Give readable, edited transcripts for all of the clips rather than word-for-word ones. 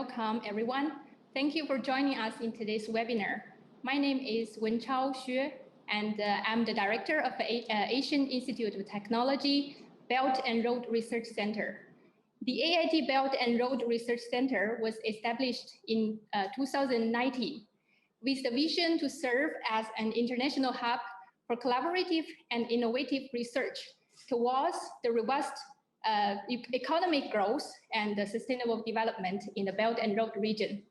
welcome everyone. Thank you for joining us in today's webinar. My name is Wenchao Xue, and I'm the director of the Asian Institute of Technology Belt and Road Research Center. The AIT Belt and Road Research Center was established in 2019 with the vision to serve as an international hub for collaborative and innovative research towards the robust economic growth and the sustainable development in the Belt and Road region.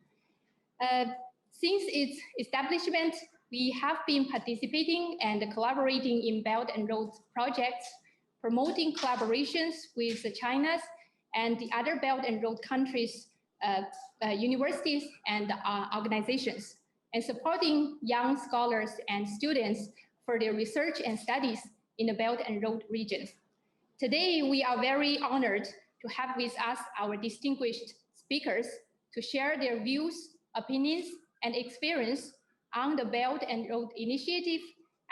Since its establishment, we have been participating and collaborating in Belt and Road projects, promoting collaborations with China's and the other Belt and Road countries, universities and organizations, and supporting young scholars and students for their research and studies in the Belt and Road regions. Today, we are very honored to have with us our distinguished speakers to share their views, opinions, and experience on the Belt and Road Initiative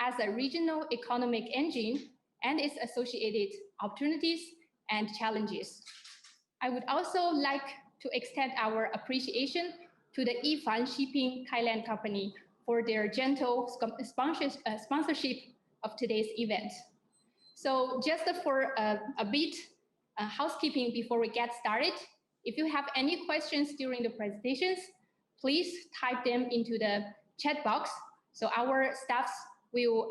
as a regional economic engine and its associated opportunities and challenges. I would also like to extend our appreciation to the Yifan Shipping Thailand company for their gentle sponsorship of today's event. So just for a bit housekeeping before we get started, if you have any questions during the presentations, please type them into the chat box. So our staffs will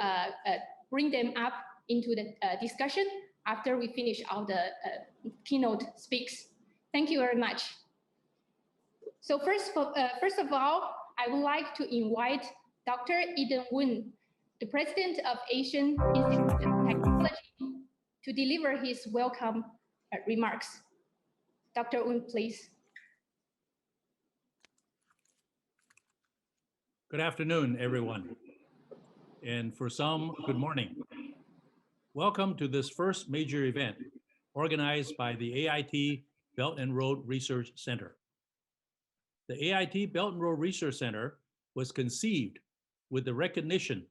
bring them up into the discussion after we finish all the keynote speaks. Thank you very much. So first of all, I would like to invite Dr. Eden Woon, the president of Asian Institute of Technology, to deliver his welcome remarks. Dr. Woon, please. Good afternoon, everyone. And for some, good morning. Welcome to this first major event organized by the AIT Belt and Road Research Center. The AIT Belt and Road Research Center was conceived with the recognition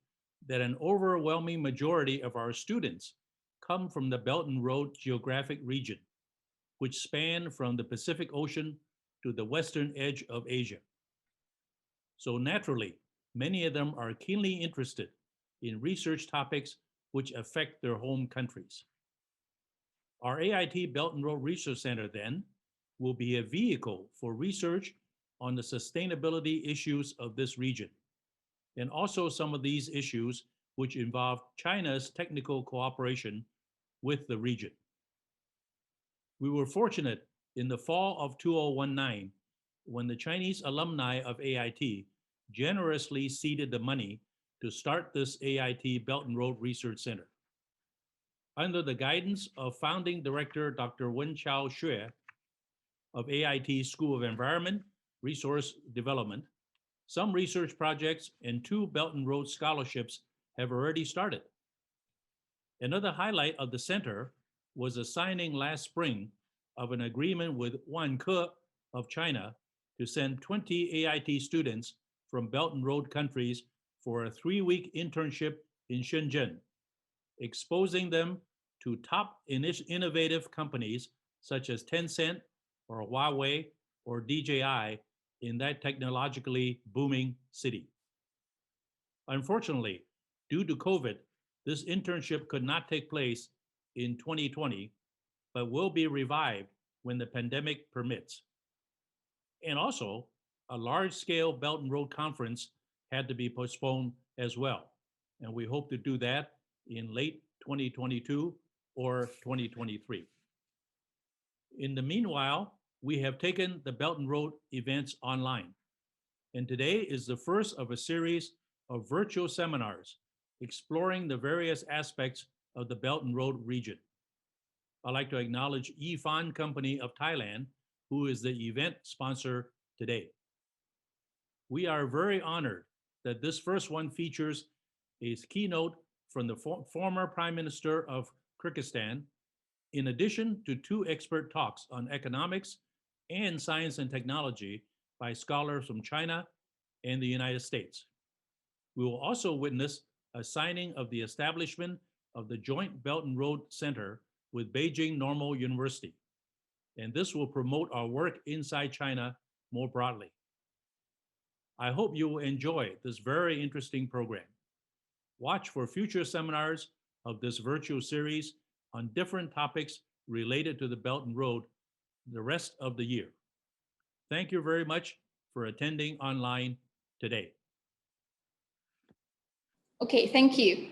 that an overwhelming majority of our students come from the Belt and Road geographic region, which span from the Pacific Ocean to the western edge of Asia. So naturally, many of them are keenly interested in research topics which affect their home countries. Our AIT Belt and Road Research Center then will be a vehicle for research on the sustainability issues of this region, and also some of these issues which involve China's technical cooperation with the region. We were fortunate in the fall of 2019 when the Chinese alumni of AIT generously seeded the money to start this AIT Belt and Road Research Center. Under the guidance of founding director Dr. Wenchao Xue of AIT School of Environment, Resource Development, some research projects and 2 Belt and Road scholarships have already started. Another highlight of the center was the signing last spring of an agreement with Wanke of China to send 20 AIT students from Belt and Road countries for a 3-week internship in Shenzhen, exposing them to top innovative companies such as Tencent or Huawei or DJI in that technologically booming city. Unfortunately, due to COVID, this internship could not take place in 2020, but will be revived when the pandemic permits. And also, a large-scale Belt and Road conference had to be postponed as well. And we hope to do that in late 2022 or 2023. In the meanwhile, we have taken the Belt and Road events online. And today is the first of a series of virtual seminars exploring the various aspects of the Belt and Road region. I'd like to acknowledge Yifan Company of Thailand, who is the event sponsor today. We are very honored that this first one features a keynote from the former Prime Minister of Kyrgyzstan, in addition to 2 expert talks on economics and science and technology by scholars from China and the United States. We will also witness a signing of the establishment of the Joint Belt and Road Center with Beijing Normal University. And this will promote our work inside China more broadly. I hope you will enjoy this very interesting program. Watch for future seminars of this virtual series on different topics related to the Belt and Road the rest of the year. Thank you very much for attending online today. Okay, thank you.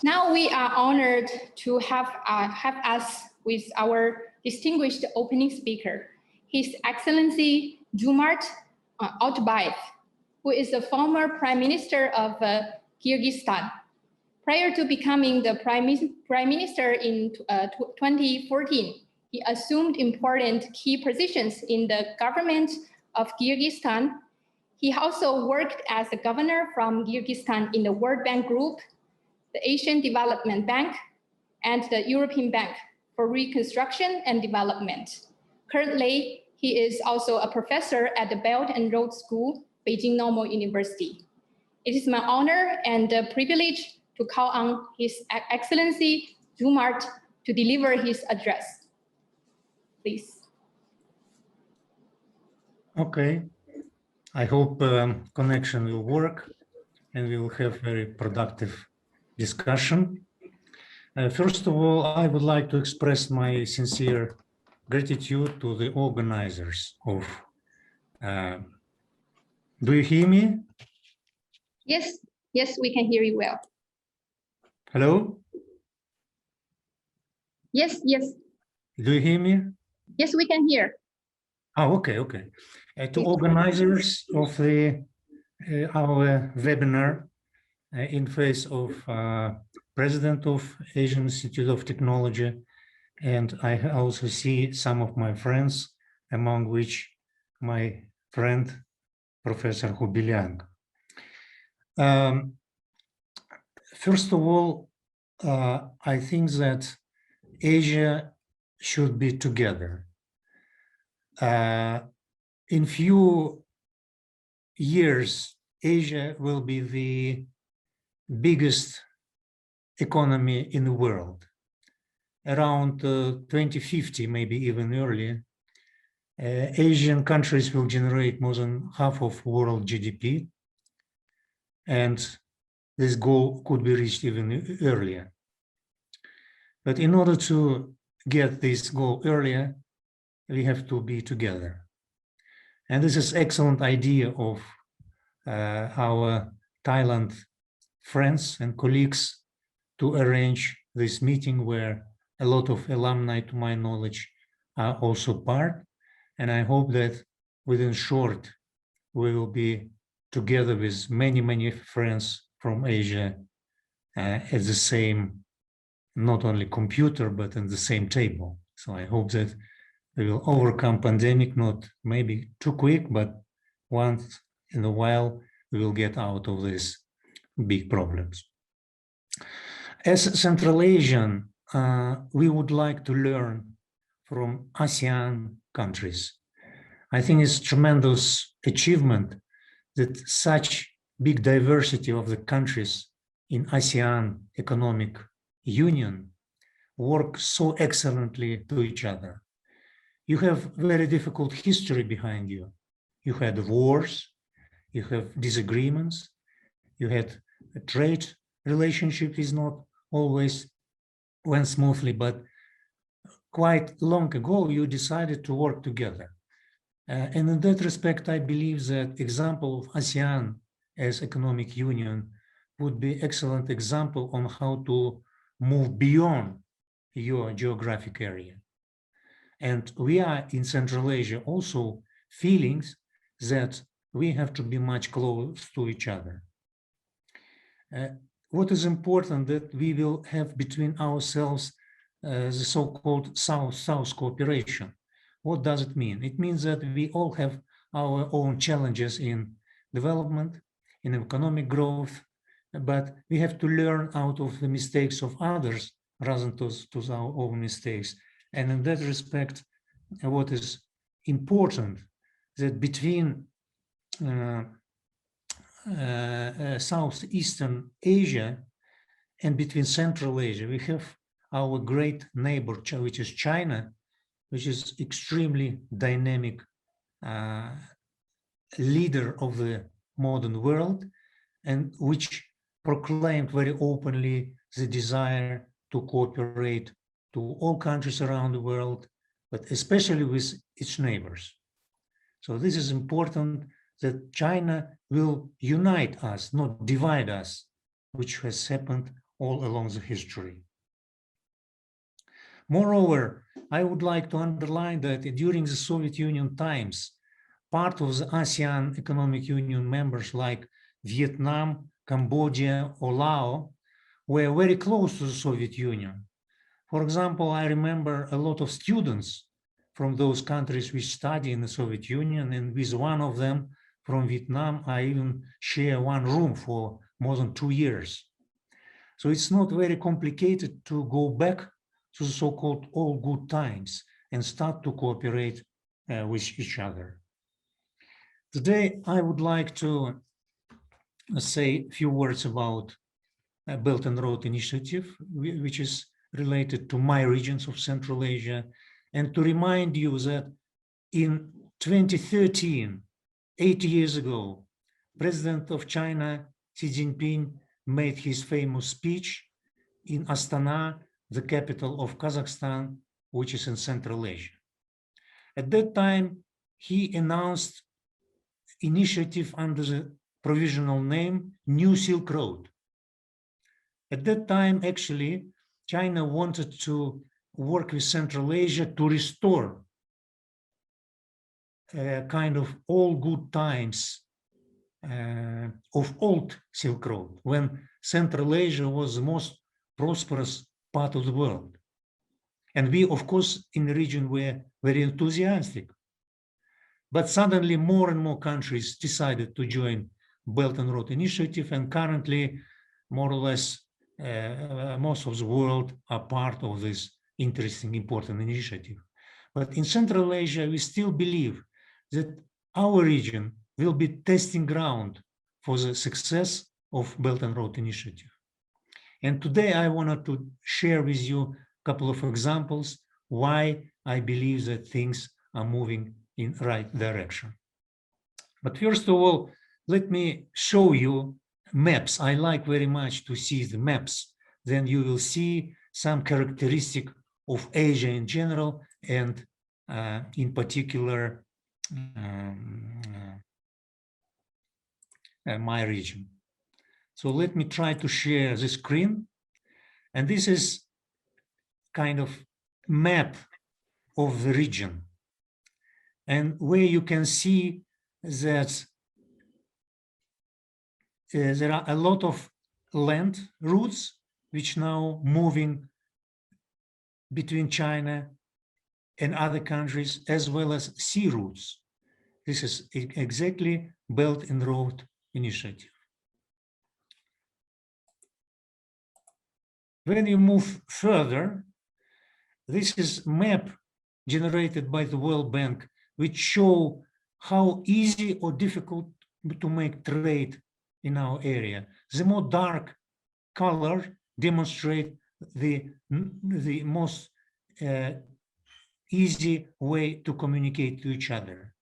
Now we are honored to have us with our distinguished opening speaker, His Excellency Jomart Otabayev, who is the former Prime Minister of Kyrgyzstan. Prior to becoming the Prime Minister in 2014, he assumed important key positions in the government of Kyrgyzstan. He also worked as a governor from Kyrgyzstan in the World Bank Group, the Asian Development Bank, and the European Bank for Reconstruction and Development. Currently, he is also a professor at the Belt and Road School, Beijing Normal University. It is my honor and privilege to call on His Excellency Jomart to deliver his address. Please. Okay. I hope connection will work and we will have very productive discussion. First of all, I would like to express my sincere gratitude to the organizers of. Do you hear me? Yes, yes, we can hear you well. Hello? Yes, yes. Do you hear me? Yes, we can hear. Oh, okay, okay. To organizers of the our webinar in face of President of Asian Institute of Technology, and I also see some of my friends, among which my friend, Professor Hubiliang. First of all, I think that Asia should be together. In few years, Asia will be the biggest economy in the world. Around 2050, maybe even earlier, Asian countries will generate more than half of world GDP, and this goal could be reached even earlier. But in order to get this goal earlier, we have to be together. And this is excellent idea of our Thailand friends and colleagues to arrange this meeting where a lot of alumni, to my knowledge, are also part. And I hope that within short, we will be together with many, many friends from Asia at the same, not only computer, but in the same table. So I hope that we will overcome pandemic, not maybe too quick, but once in a while, we will get out of these big problems. As Central Asian, we would like to learn from ASEAN countries. I think it's tremendous achievement that such big diversity of the countries in ASEAN Economic Union work so excellently to each other. You have very difficult history behind you. You had wars, you have disagreements, you had a trade relationship is not always went smoothly, but quite long ago, you decided to work together. And in that respect, I believe that example of ASEAN as economic union would be excellent example on how to move beyond your geographic area. And we are in Central Asia also feeling that we have to be much close to each other. What is important that we will have between ourselves the so-called South-South cooperation. What does it mean? It means that we all have our own challenges in development, in economic growth, but we have to learn out of the mistakes of others rather than to our own mistakes. And in that respect, what is important that between Southeastern Asia and between Central Asia, we have our great neighbor, which is China, which is extremely dynamic leader of the modern world, and which proclaimed very openly the desire to cooperate to all countries around the world, but especially with its neighbors. So this is important, that China will unite us, not divide us, which has happened all along the history. Moreover, I would like to underline that during the Soviet Union times, part of the ASEAN Economic Union members like Vietnam, Cambodia, or Laos were very close to the Soviet Union. For example, I remember a lot of students from those countries which study in the Soviet Union, and with one of them from Vietnam, I even share one room for more than 2 years. So it's not very complicated to go back to the so-called old good times and start to cooperate with each other. Today, I would like to say a few words about Belt and Road Initiative, which is related to my regions of Central Asia, and to remind you that in 2013, 8 years ago, President of China, Xi Jinping, made his famous speech in Astana, the capital of Kazakhstan, which is in Central Asia. At that time, he announced initiative under the provisional name New Silk Road. At that time, actually, China wanted to work with Central Asia to restore a kind of all good times of old Silk Road, when Central Asia was the most prosperous part of the world. And we, of course, in the region were very enthusiastic. But suddenly more and more countries decided to join Belt and Road Initiative, and currently, more or less, most of the world are part of this interesting, important initiative. But in Central Asia, we still believe that our region will be testing ground for the success of Belt and Road Initiative. And today I wanted to share with you a couple of examples why I believe that things are moving in the right direction. But first of all, let me show you maps. I like very much to see the maps. Then you will see some characteristic of Asia in general, and in particular, my region. So let me try to share the screen. And this is kind of map of the region, and where you can see that there are a lot of land routes which now moving between China and other countries, as well as sea routes. This is exactly Belt and Road Initiative. When you move further, this is map generated by the World Bank, which show how easy or difficult to make trade in our area. The more dark color demonstrate the most easy way to communicate to each other.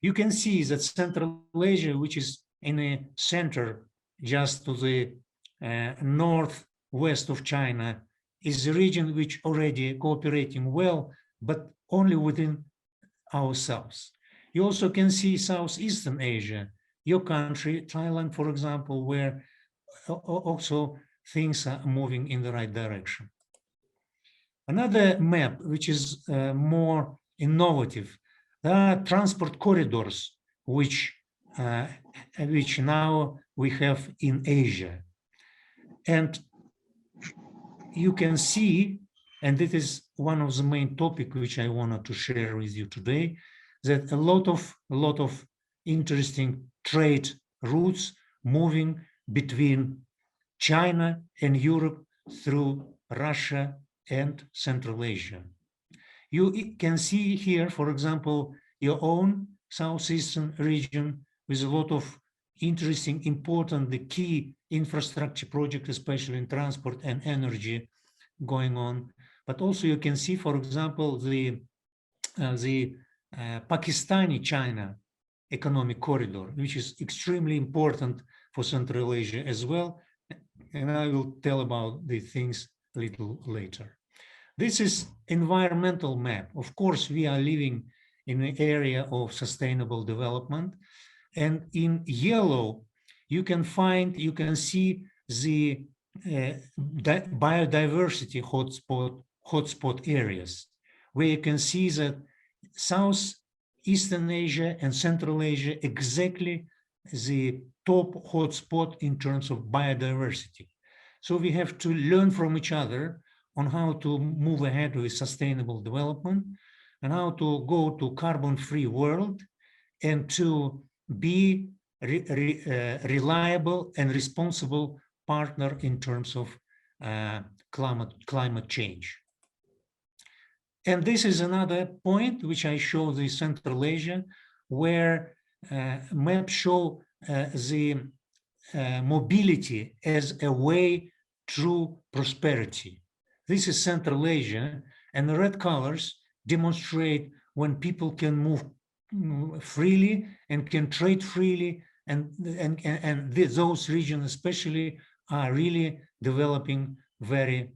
You can see that Central Asia, which is in a center just to the northwest of China, is the region which already cooperating well, but only within ourselves. You also can see Southeastern Asia, your country, Thailand, for example, where also things are moving in the right direction. Another map, which is more innovative, there are transport corridors, which now we have in Asia. And you can see, and this is one of the main topics which I wanted to share with you today, that a lot of interesting trade routes moving between China and Europe through Russia and Central Asia. You can see here, for example, your own southeastern region with a lot of interesting, important, the key infrastructure projects, especially in transport and energy, going on. But also you can see, for example, the Pakistani-China economic corridor, which is extremely important for Central Asia as well. And I will tell about the things a little later. This is environmental map. Of course, we are living in an area of sustainable development. And in yellow, you can see the biodiversity hotspot areas, where you can see that Southeastern Asia and Central Asia exactly the top hotspot in terms of biodiversity. So we have to learn from each other on how to move ahead with sustainable development and how to go to carbon-free world and to be reliable and responsible partner in terms of climate change. And this is another point which I show the Central Asia, where maps show the mobility as a way through prosperity. This is Central Asia, and the red colors demonstrate when people can move freely and can trade freely, and those regions especially are really developing very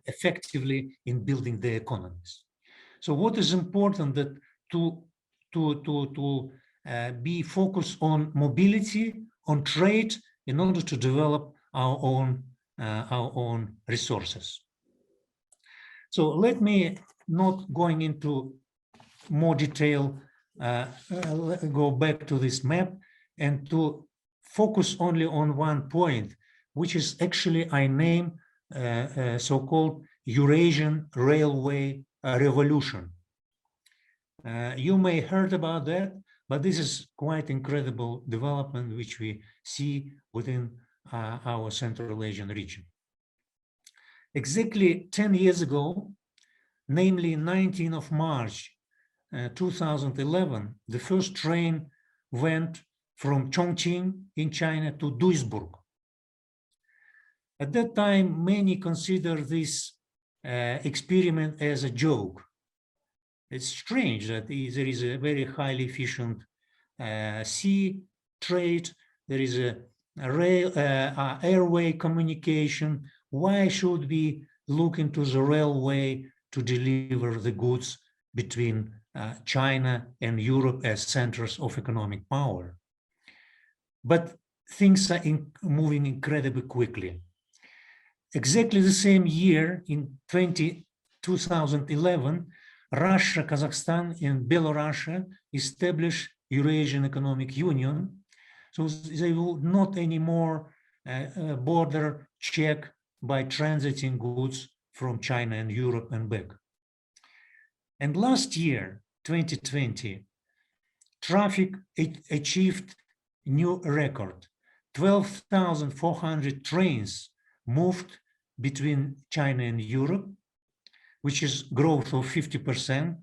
effectively in building their economies. So what is important that to be focused on mobility, on trade, in order to develop our own resources. So let me, not going into more detail, go back to this map and to focus only on one point, which is actually I name so-called Eurasian Railway Revolution. You may heard about that, but this is quite incredible development which we see within our Central Asian region. Exactly 10 years ago, namely 19th of March 2011, the first train went from Chongqing in China to Duisburg. At that time, many considered this experiment as a joke. It's strange that there is a very highly efficient sea trade, there is a airway communication. Why should we look into the railway to deliver the goods between China and Europe as centers of economic power? But things are moving incredibly quickly. Exactly the same year, in 2011, Russia, Kazakhstan, and Belarus established Eurasian Economic Union. So they will not anymore border check by transiting goods from China and Europe and back. And last year, 2020, traffic achieved new record. 12,400 trains moved between China and Europe, which is growth of 50%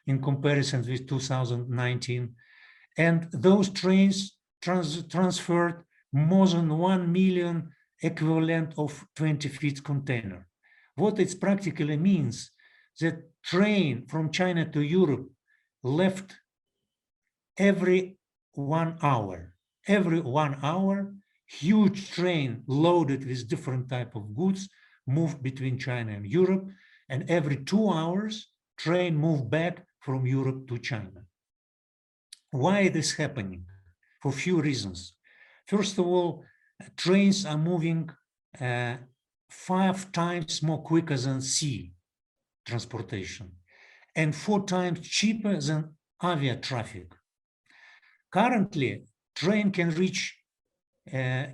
in comparison with 2019. And those trains transferred more than 1 million equivalent of 20-feet container. What it practically means, that train from China to Europe left every 1 hour. Every 1 hour, huge train loaded with different type of goods moved between China and Europe, and every 2 hours, train moved back from Europe to China. Why is this happening? For few reasons. First of all, trains are moving 5 times more quicker than sea transportation and 4 times cheaper than avia traffic. Currently, train can reach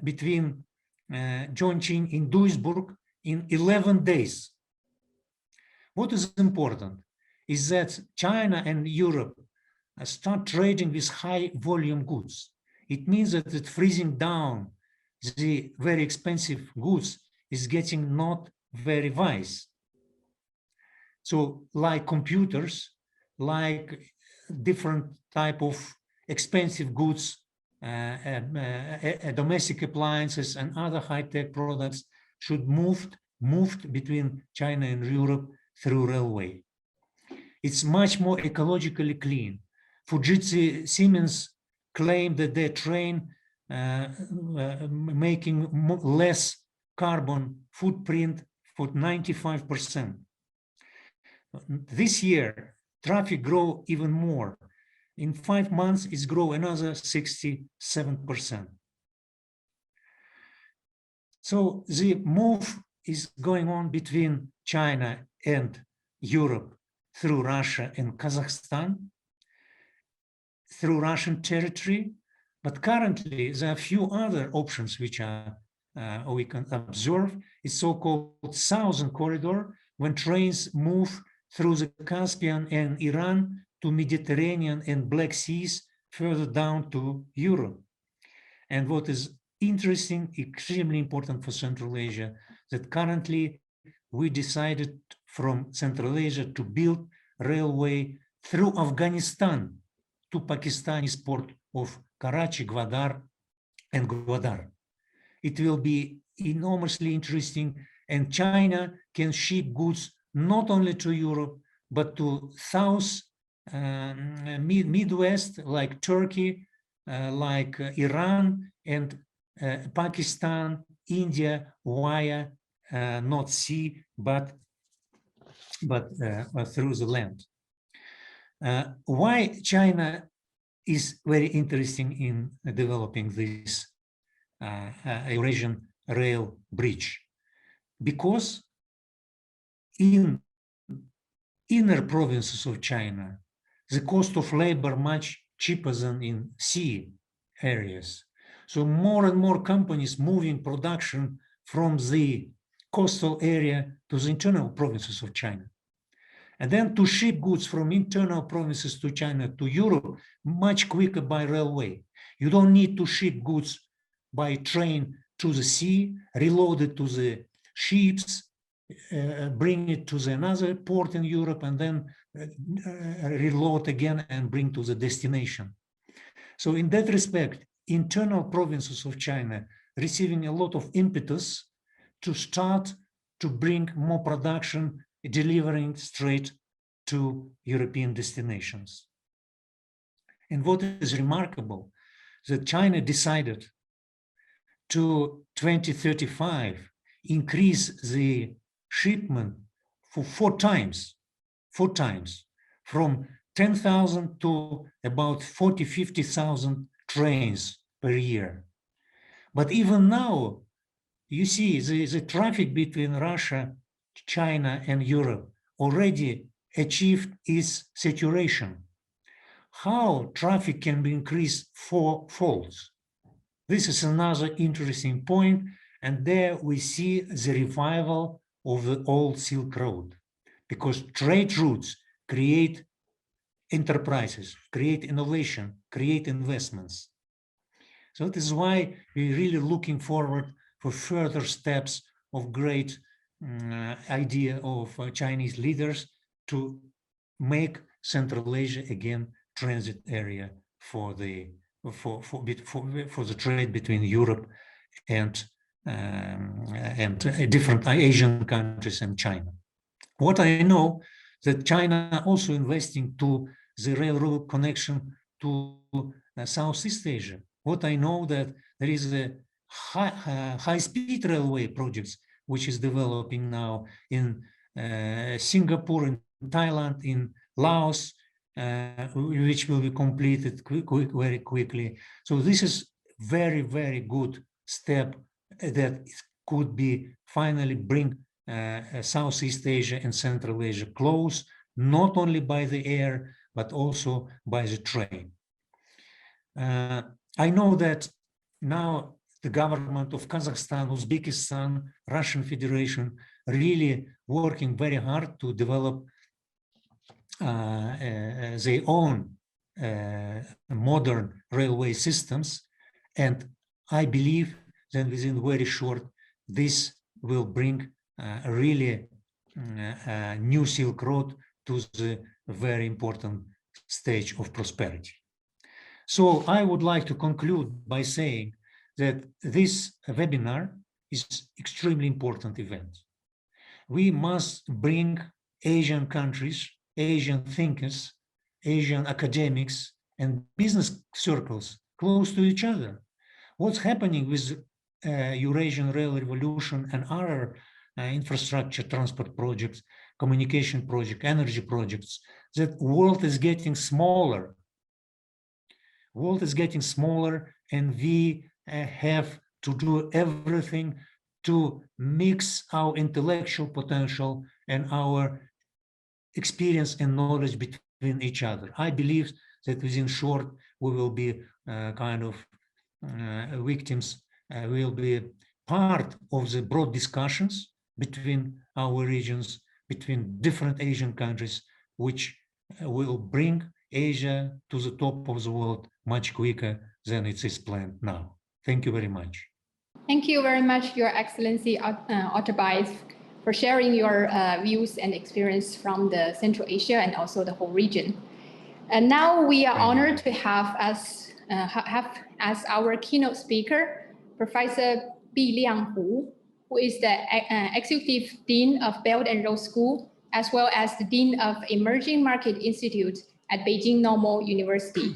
between Chongqing and Duisburg in 11 days. What is important is that China and Europe start trading with high volume goods. It means that it's freezing down the very expensive goods is getting not very wise. So like computers, like different type of expensive goods domestic appliances and other high-tech products should moved between China and Europe through railway. It's much more ecologically clean. Fujitsu Siemens claimed that their train making less carbon footprint for 95%. This year, traffic grow even more. In 5 months, it's grow another 67%. So the move is going on between China and Europe through Russia and Kazakhstan, through Russian territory. But currently, there are a few other options which are we can observe. It's so-called Southern Corridor, when trains move through the Caspian and Iran to Mediterranean and Black Seas, further down to Europe. And what is interesting, extremely important for Central Asia, that currently we decided from Central Asia to build railway through Afghanistan to Pakistani's port of Karachi, Gwadar, and Gwadar. It will be enormously interesting, and China can ship goods not only to Europe, but to South, Midwest, like Turkey, like Iran, and Pakistan, India, via not sea, but through the land. Why China is very interesting in developing this Eurasian rail bridge? Because in inner provinces of China, the cost of labor much cheaper than in sea areas. So more and more companies moving production from the coastal area to the internal provinces of China. And then to ship goods from internal provinces to China to Europe much quicker by railway. You don't need to ship goods by train to the sea, reload it to the ships, bring it to another port in Europe, and then reload again and bring to the destination. So in that respect, internal provinces of China receiving a lot of impetus to start to bring more production, delivering straight to European destinations. And what is remarkable, that China decided to 2035 increase the shipment for four times, from 10,000 to about 40, 50,000 trains per year. But even now, you see the traffic between Russia, China, and Europe already achieved its saturation. How traffic can be increased fourfold? This is another interesting point, and there we see the revival of the old Silk Road, because trade routes create enterprises, create innovation, create investments. So this is why we're really looking forward for further steps of great idea of Chinese leaders to make Central Asia again transit area for the trade between Europe and different Asian countries and China. What I know, that China also investing to the railroad connection to Southeast Asia. What I know, that there is a high-speed railway projects which is developing now in Singapore, in Thailand, in Laos, which will be completed very quickly. So this is very, very good step that could be finally bring Southeast Asia and Central Asia close, not only by the air, but also by the train. I know that now the government of Kazakhstan, Uzbekistan, Russian Federation really working very hard to develop their own modern railway systems. And I believe that within very short, this will bring a really new Silk Road to the very important stage of prosperity. So I would like to conclude by saying that this webinar is extremely important event. We must bring Asian countries, Asian thinkers, Asian academics, and business circles close to each other. What's happening with Eurasian Rail Revolution and other infrastructure, transport projects, communication projects, energy projects, that world is getting smaller. World is getting smaller, and we have to do everything to mix our intellectual potential and our experience and knowledge between each other. I believe that within short, we will be kind of victims, will be part of the broad discussions between our regions, between different Asian countries, which will bring Asia to the top of the world much quicker than it is planned now. Thank you very much. Thank you very much, Your Excellency Ottobay, for sharing your views and experience from the Central Asia and also the whole region. And now we are honored to have as our keynote speaker, Professor Bi Lianghu, who is the Executive Dean of Belt and Road School, as well as the Dean of Emerging Market Institute at Beijing Normal University.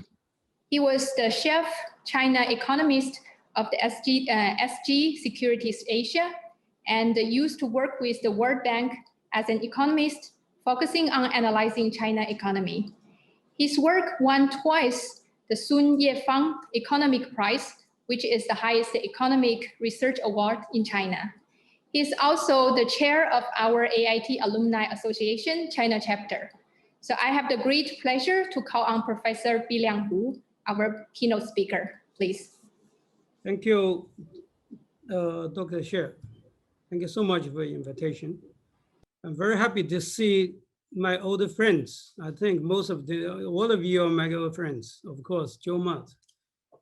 He was the Chief China Economist of the SG Securities Asia, and used to work with the World Bank as an economist focusing on analyzing China economy. His work won twice the Sun Yefang Economic Prize, which is the highest economic research award in China. He is also the chair of our AIT Alumni Association China chapter. So I have the great pleasure to call on Professor Bi Lianghu, our keynote speaker, please. Thank you, Dr. Xie. Thank you so much for your invitation. I'm very happy to see my older friends. I think all of you are my old friends. Of course, Joe Mott,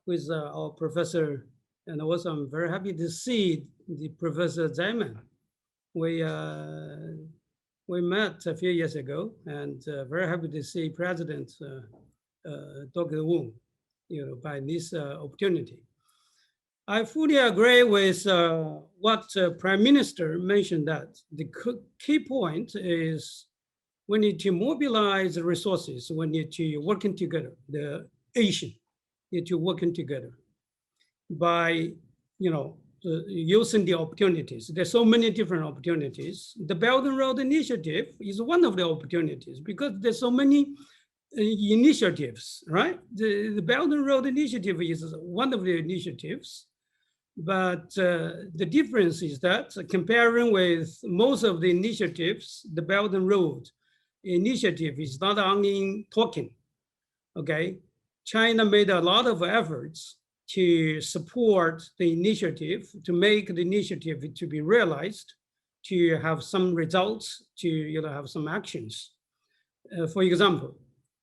who is our professor, and also I'm very happy to see the Professor Zeiman. We met a few years ago, and very happy to see President Dr. Wu, by this opportunity. I fully agree with what Prime Minister mentioned, that the key point is we need to mobilize the resources. We need to working together. The Asian need to working together by, using the opportunities. There's so many different opportunities. The Belt and Road Initiative is one of the opportunities because there's so many initiatives, right? The Belt and Road Initiative is one of the initiatives. But the difference is that comparing with most of the initiatives, the Belt and Road Initiative is not only talking, okay? China made a lot of efforts to support the initiative, to make the initiative to be realized, to have some results, to have some actions. For example,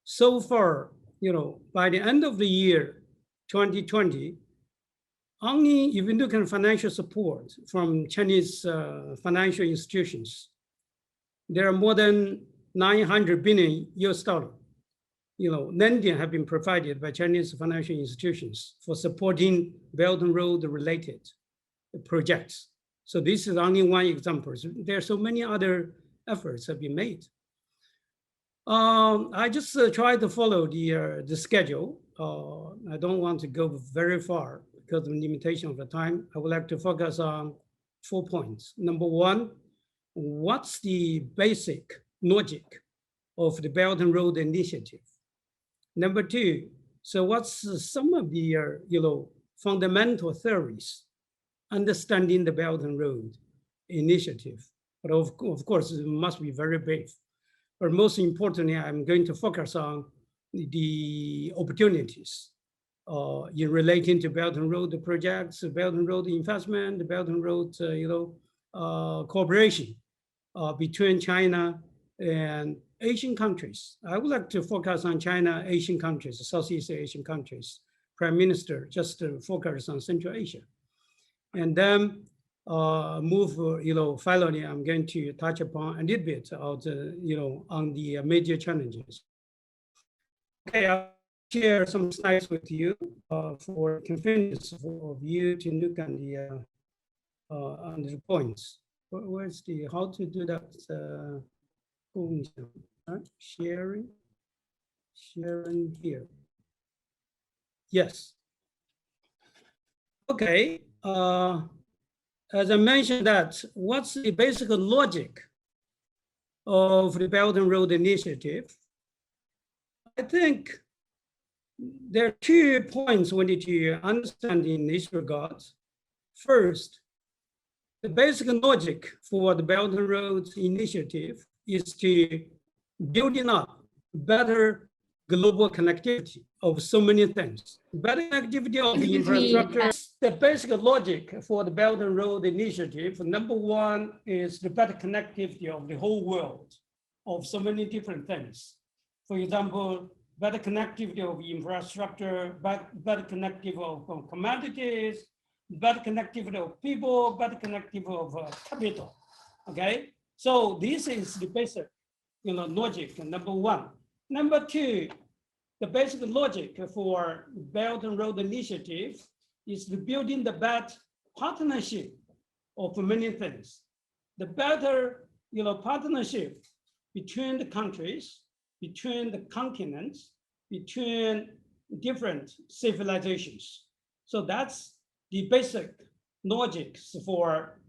so far, by the end of the year 2020, only if you look at financial support from Chinese financial institutions, there are more than 900 billion US dollar. Lending have been provided by Chinese financial institutions for supporting Belt and Road related projects. So this is only one example. So there are so many other efforts have been made. I just try to follow the schedule. I don't want to go very far because of the limitation of the time. I would like to focus on 4 points. Number one, what's the basic logic of the Belt and Road Initiative? Number two, so what's some of the fundamental theories understanding the Belt and Road Initiative? But of course, it must be very brief. But most importantly, I'm going to focus on the opportunities in relating to Belt and Road projects, Belt and Road investment, the Belt and Road cooperation between China and Asian countries. I would like to focus on China, Asian countries, Southeast Asian countries. Prime Minister just focus on Central Asia. And then finally, I'm going to touch upon a little bit of on the major challenges. Okay, share some slides with you for convenience for you to look at on the points. Where's the how to do that? Sharing here. Yes. Okay. As I mentioned that, what's the basic logic of the Belt and Road Initiative? I think there are 2 points we need to understand in this regard. First, the basic logic for the Belt and Road Initiative is to building up better global connectivity of so many things. Better connectivity of the infrastructure. The basic logic for the Belt and Road Initiative, number 1 is the better connectivity of the whole world of so many different things. For example, better connectivity of infrastructure, better connectivity of commodities, better connectivity of people, better connectivity of capital. Okay, so this is the basic, logic. Number 1. Number 2, the basic logic for Belt and Road Initiative is the building the better partnership of many things. The better, partnership between the countries, between the continents, between different civilizations. So that's the basic logic for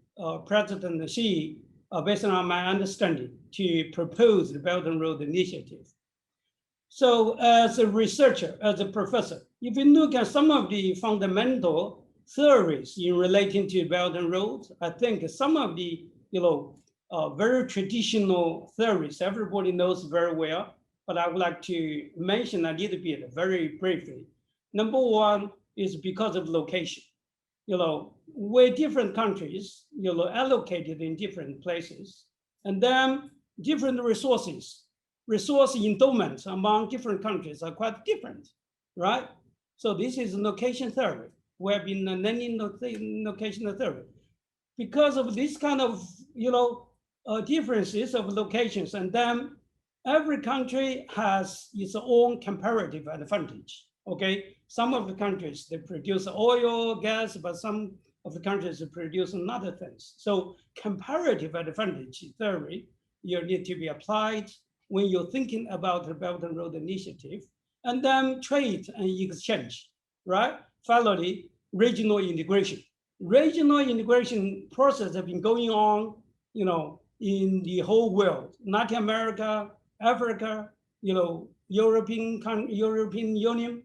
President Xi, based on my understanding, to propose the Belt and Road Initiative. So as a researcher, as a professor, if you look at some of the fundamental theories in relating to Belt and Road, I think some of the very traditional theories everybody knows very well, but I would like to mention a little bit very briefly. Number 1 is because of location. Where different countries, allocated in different places, and then different resource endowments among different countries are quite different, right? So this is location theory. We have been learning location theory. Because of this kind of, differences of locations, and then every country has its own comparative advantage, okay? Some of the countries, they produce oil, gas, but some of the countries produce other things. So comparative advantage theory, you need to be applied when you're thinking about the Belt and Road Initiative, and then trade and exchange, right? Finally, regional integration. Regional integration process have been going on, in the whole world, Latin America, Africa, European Union,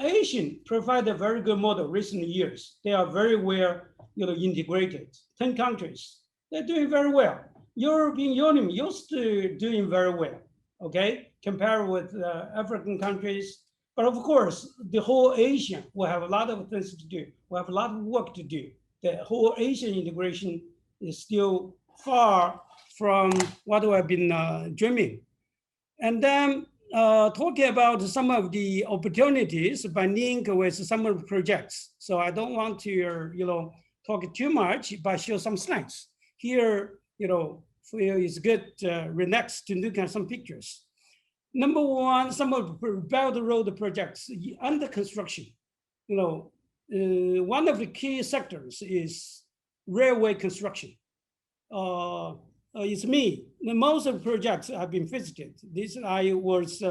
Asian provide a very good model recent years. They are very well, integrated. 10 countries, they're doing very well. European Union used to doing very well, okay, compared with African countries. But of course, the whole Asia will have a lot of things to do. We have a lot of work to do. The whole Asian integration is still far from what we have been dreaming. And then talking about some of the opportunities by link with some of the projects. So I don't want to, talk too much, but show some slides. Here, for you, it's good, relax to look at some pictures. Number 1, some of the Belt and Road projects under construction. One of the key sectors is railway construction. It's me. Most of the projects have been visited. I was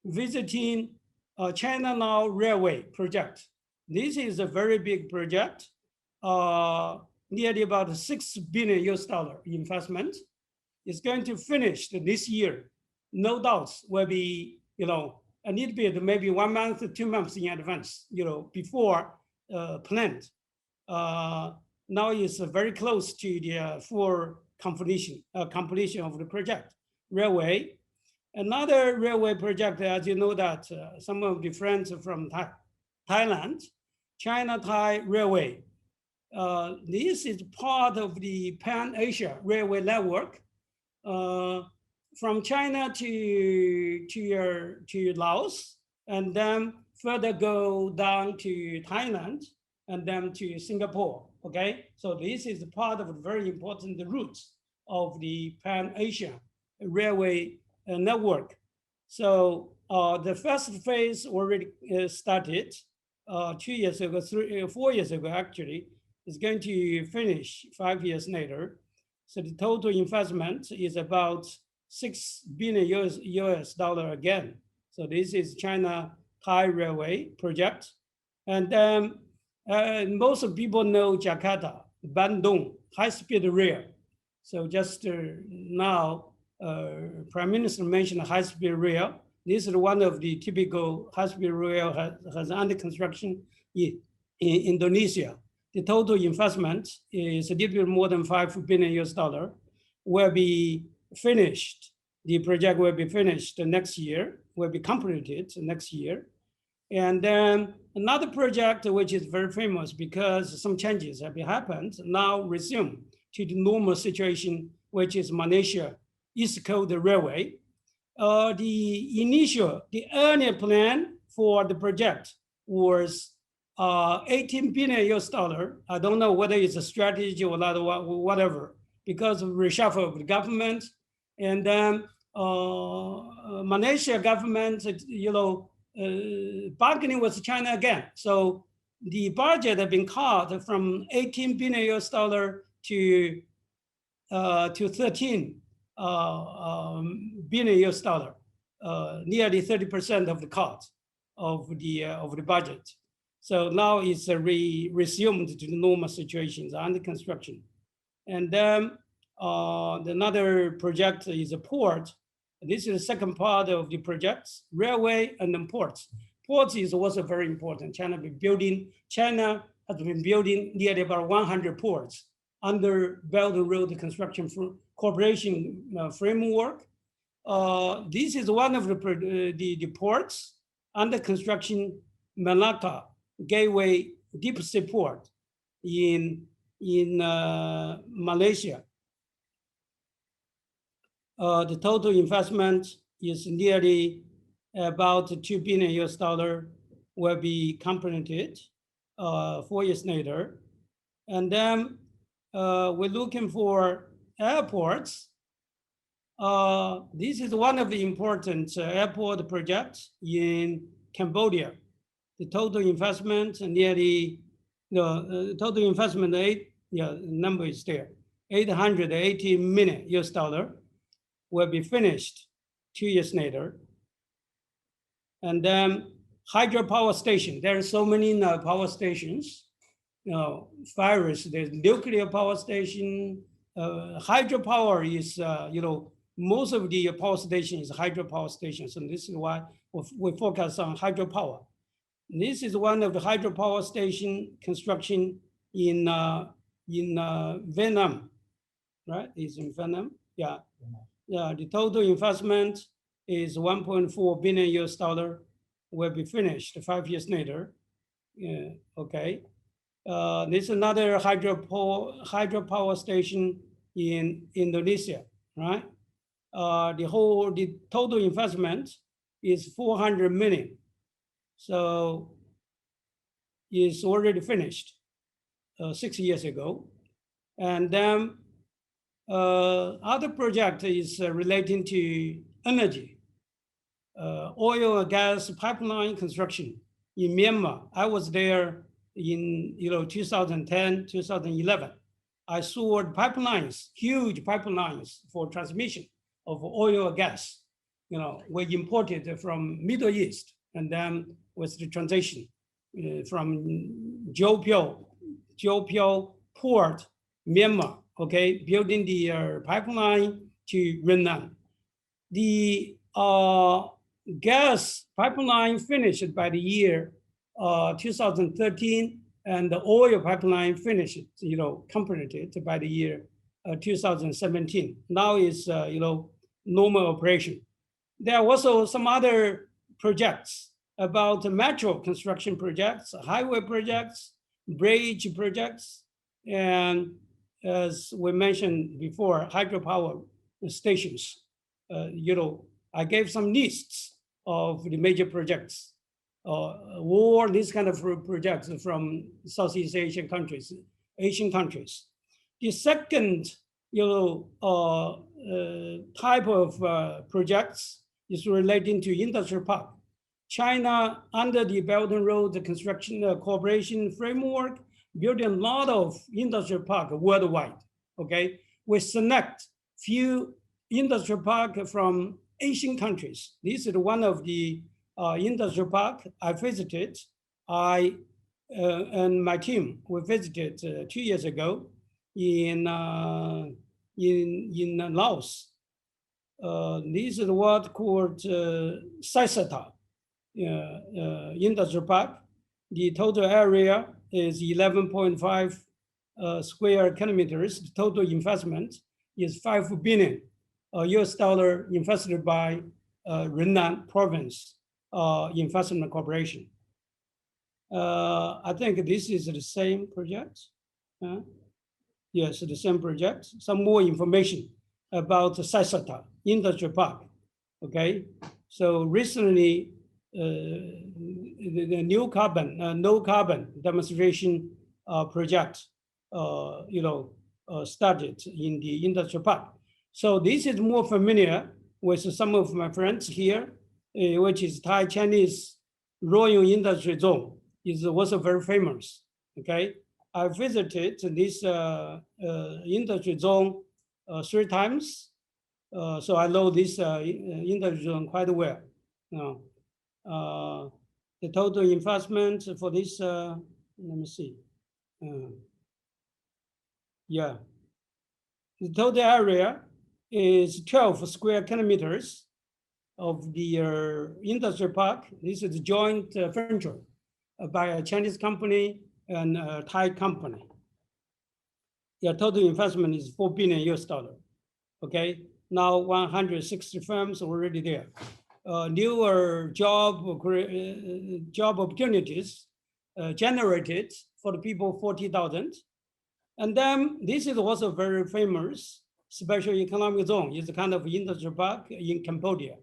visiting China Now Railway project. This is a very big project, nearly about $6 billion investment. It's going to finish this year. No doubts will be, a little bit, maybe 1 month, 2 months in advance, before planned. Now it's very close to the full completion of the project. Railway. Another railway project, as you know, that some of the friends from Thailand, China-Thai Railway. This is part of the Pan-Asia Railway Network. From China to Laos, and then further go down to Thailand, and then to Singapore, okay? So this is part of a very important route of the Pan-Asia Railway Network. So The first phase already started 2 years ago, 4 years ago, actually. It's going to finish 5 years later. So the total investment is about $6 billion US dollar again. So this is China Thai Railway project. And then most of people know Jakarta, Bandung, high-speed rail. So just now, Prime Minister mentioned high-speed rail. This is one of the typical high-speed rail has under construction in Indonesia. The total investment is a little bit more than $5 billion US dollar. Will be finished. The project will be finished next year. Will be completed next year. And then another project which is very famous because some changes have happened, now resume to the normal situation, which is Malaysia East Coast Railway. The earlier plan for the project was 18 billion US dollar. I don't know whether it's a strategy or not, whatever, because of reshuffle of the government. And then Malaysia government, bargaining with China again. So the budget had been cut from 18 billion US dollar to 13 billion US dollar, nearly 30% of the cost of the budget. So now it's resumed to the normal situations under construction. And then another project is a port. This is the second part of the projects, railway and then ports. Ports is also very important. China has been building nearly about 100 ports under Belt and Road Construction Corporation framework. This is one of the ports under construction, Malacca Gateway Deep Sea Port in Malaysia. The total investment is nearly about 2 billion US dollar, will be completed 4 years later. And then we're looking for airports. This is one of the important airport projects in Cambodia. The total investment nearly, total investment, number is there, 880 million US dollar will be finished 2 years later. And then hydropower station, there are so many power stations. There's nuclear power station. Hydropower is, most of the power stations is hydropower stations. And this is why we focus on hydropower. This is one of the hydropower station construction in Vietnam, right? It's in Vietnam, yeah. Yeah, the total investment is 1.4 billion US dollar, will be finished 5 years later. Yeah, okay. There's another hydropower station in Indonesia, right? The total investment is 400 million. So it's already finished 6 years ago. And then other project is relating to energy, oil and gas pipeline construction in Myanmar. I was there in 2010, 2011. I saw pipelines, huge pipelines for transmission of oil and gas, were imported from Middle East, and then with the transition from Jiopio Port, Myanmar, okay, building the pipeline to Yunnan. The gas pipeline finished by the year 2013, and the oil pipeline finished, completed by the year 2017. Now is, normal operation. There are also some other projects about metro construction projects, highway projects, bridge projects, and as we mentioned before, hydropower stations. I gave some lists of the major projects, or these kind of projects from Southeast Asian countries, Asian countries. The second, type of projects is relating to industrial park. China, under the Belt and Road Construction Cooperation Framework, building a lot of industrial park worldwide, okay? We select few industrial park from Asian countries. This is one of the industrial park I visited. I and my team, we visited 2 years ago in Laos. This is what called Saisata Industrial Park. The total area is 11.5 square kilometers. The total investment is $5 billion US dollar invested by Yunnan Province Investment Corporation. I think this is the same project. Yes, the same project. Some more information about the Saisata Industrial Park. Okay, so recently the new carbon, no carbon demonstration project, started in the industrial park. So this is more familiar with some of my friends here, which is Thai Chinese Royal Industry Zone. Is also very famous. Okay, I visited this industry zone 3 times, so I know this industry zone quite well. Now, the total investment for this, let me see. Yeah, the total area is 12 square kilometers of the industrial park. This is a joint venture by a Chinese company and a Thai company. Their total investment is $4 billion US dollar. Okay, now 160 firms already there. Newer job opportunities generated for the people 40,000. And then this is also very famous special economic zone. It's a kind of industrial park in Cambodia.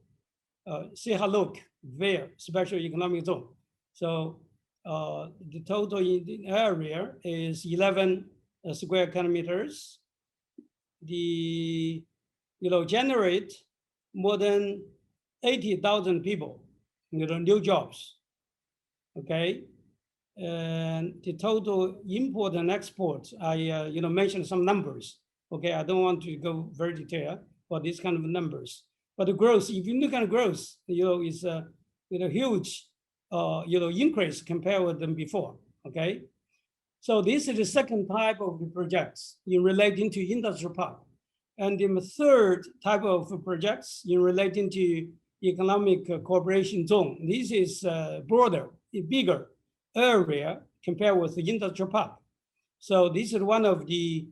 Sihanouk there, special economic zone. So the total area is 11 square kilometers. The generate more than 80,000 people, new jobs. Okay, and the total import and export, I mentioned some numbers. Okay, I don't want to go very detailed for these kind of numbers. But the growth, if you look at growth, is a huge increase compared with them before. Okay, so this is the second type of the projects in relating to industrial park, and the third type of projects in relating to economic cooperation zone. This is broader, bigger area compared with the industrial park. So this is one of the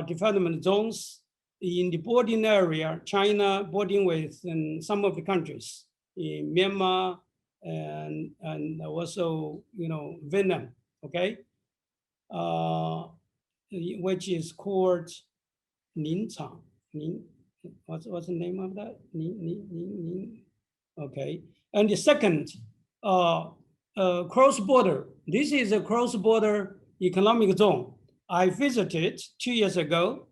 development zones in the bordering area, China bordering with some of the countries in Myanmar and also Vietnam. Okay, which is called Ningchang. What's the name of that? Okay, and the second cross-border. This is a cross-border economic zone. I visited 2 years ago.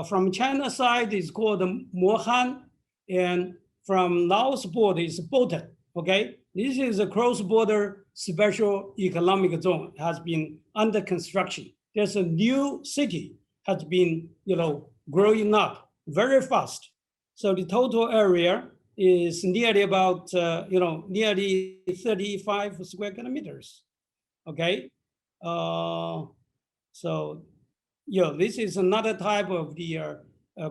From China side is called Mohan, and from Laos border is Botan. Okay, this is a cross-border special economic zone, has been under construction. There's a new city has been growing up very fast. So the total area is nearly about nearly 35 square kilometers. Okay, so this is another type of the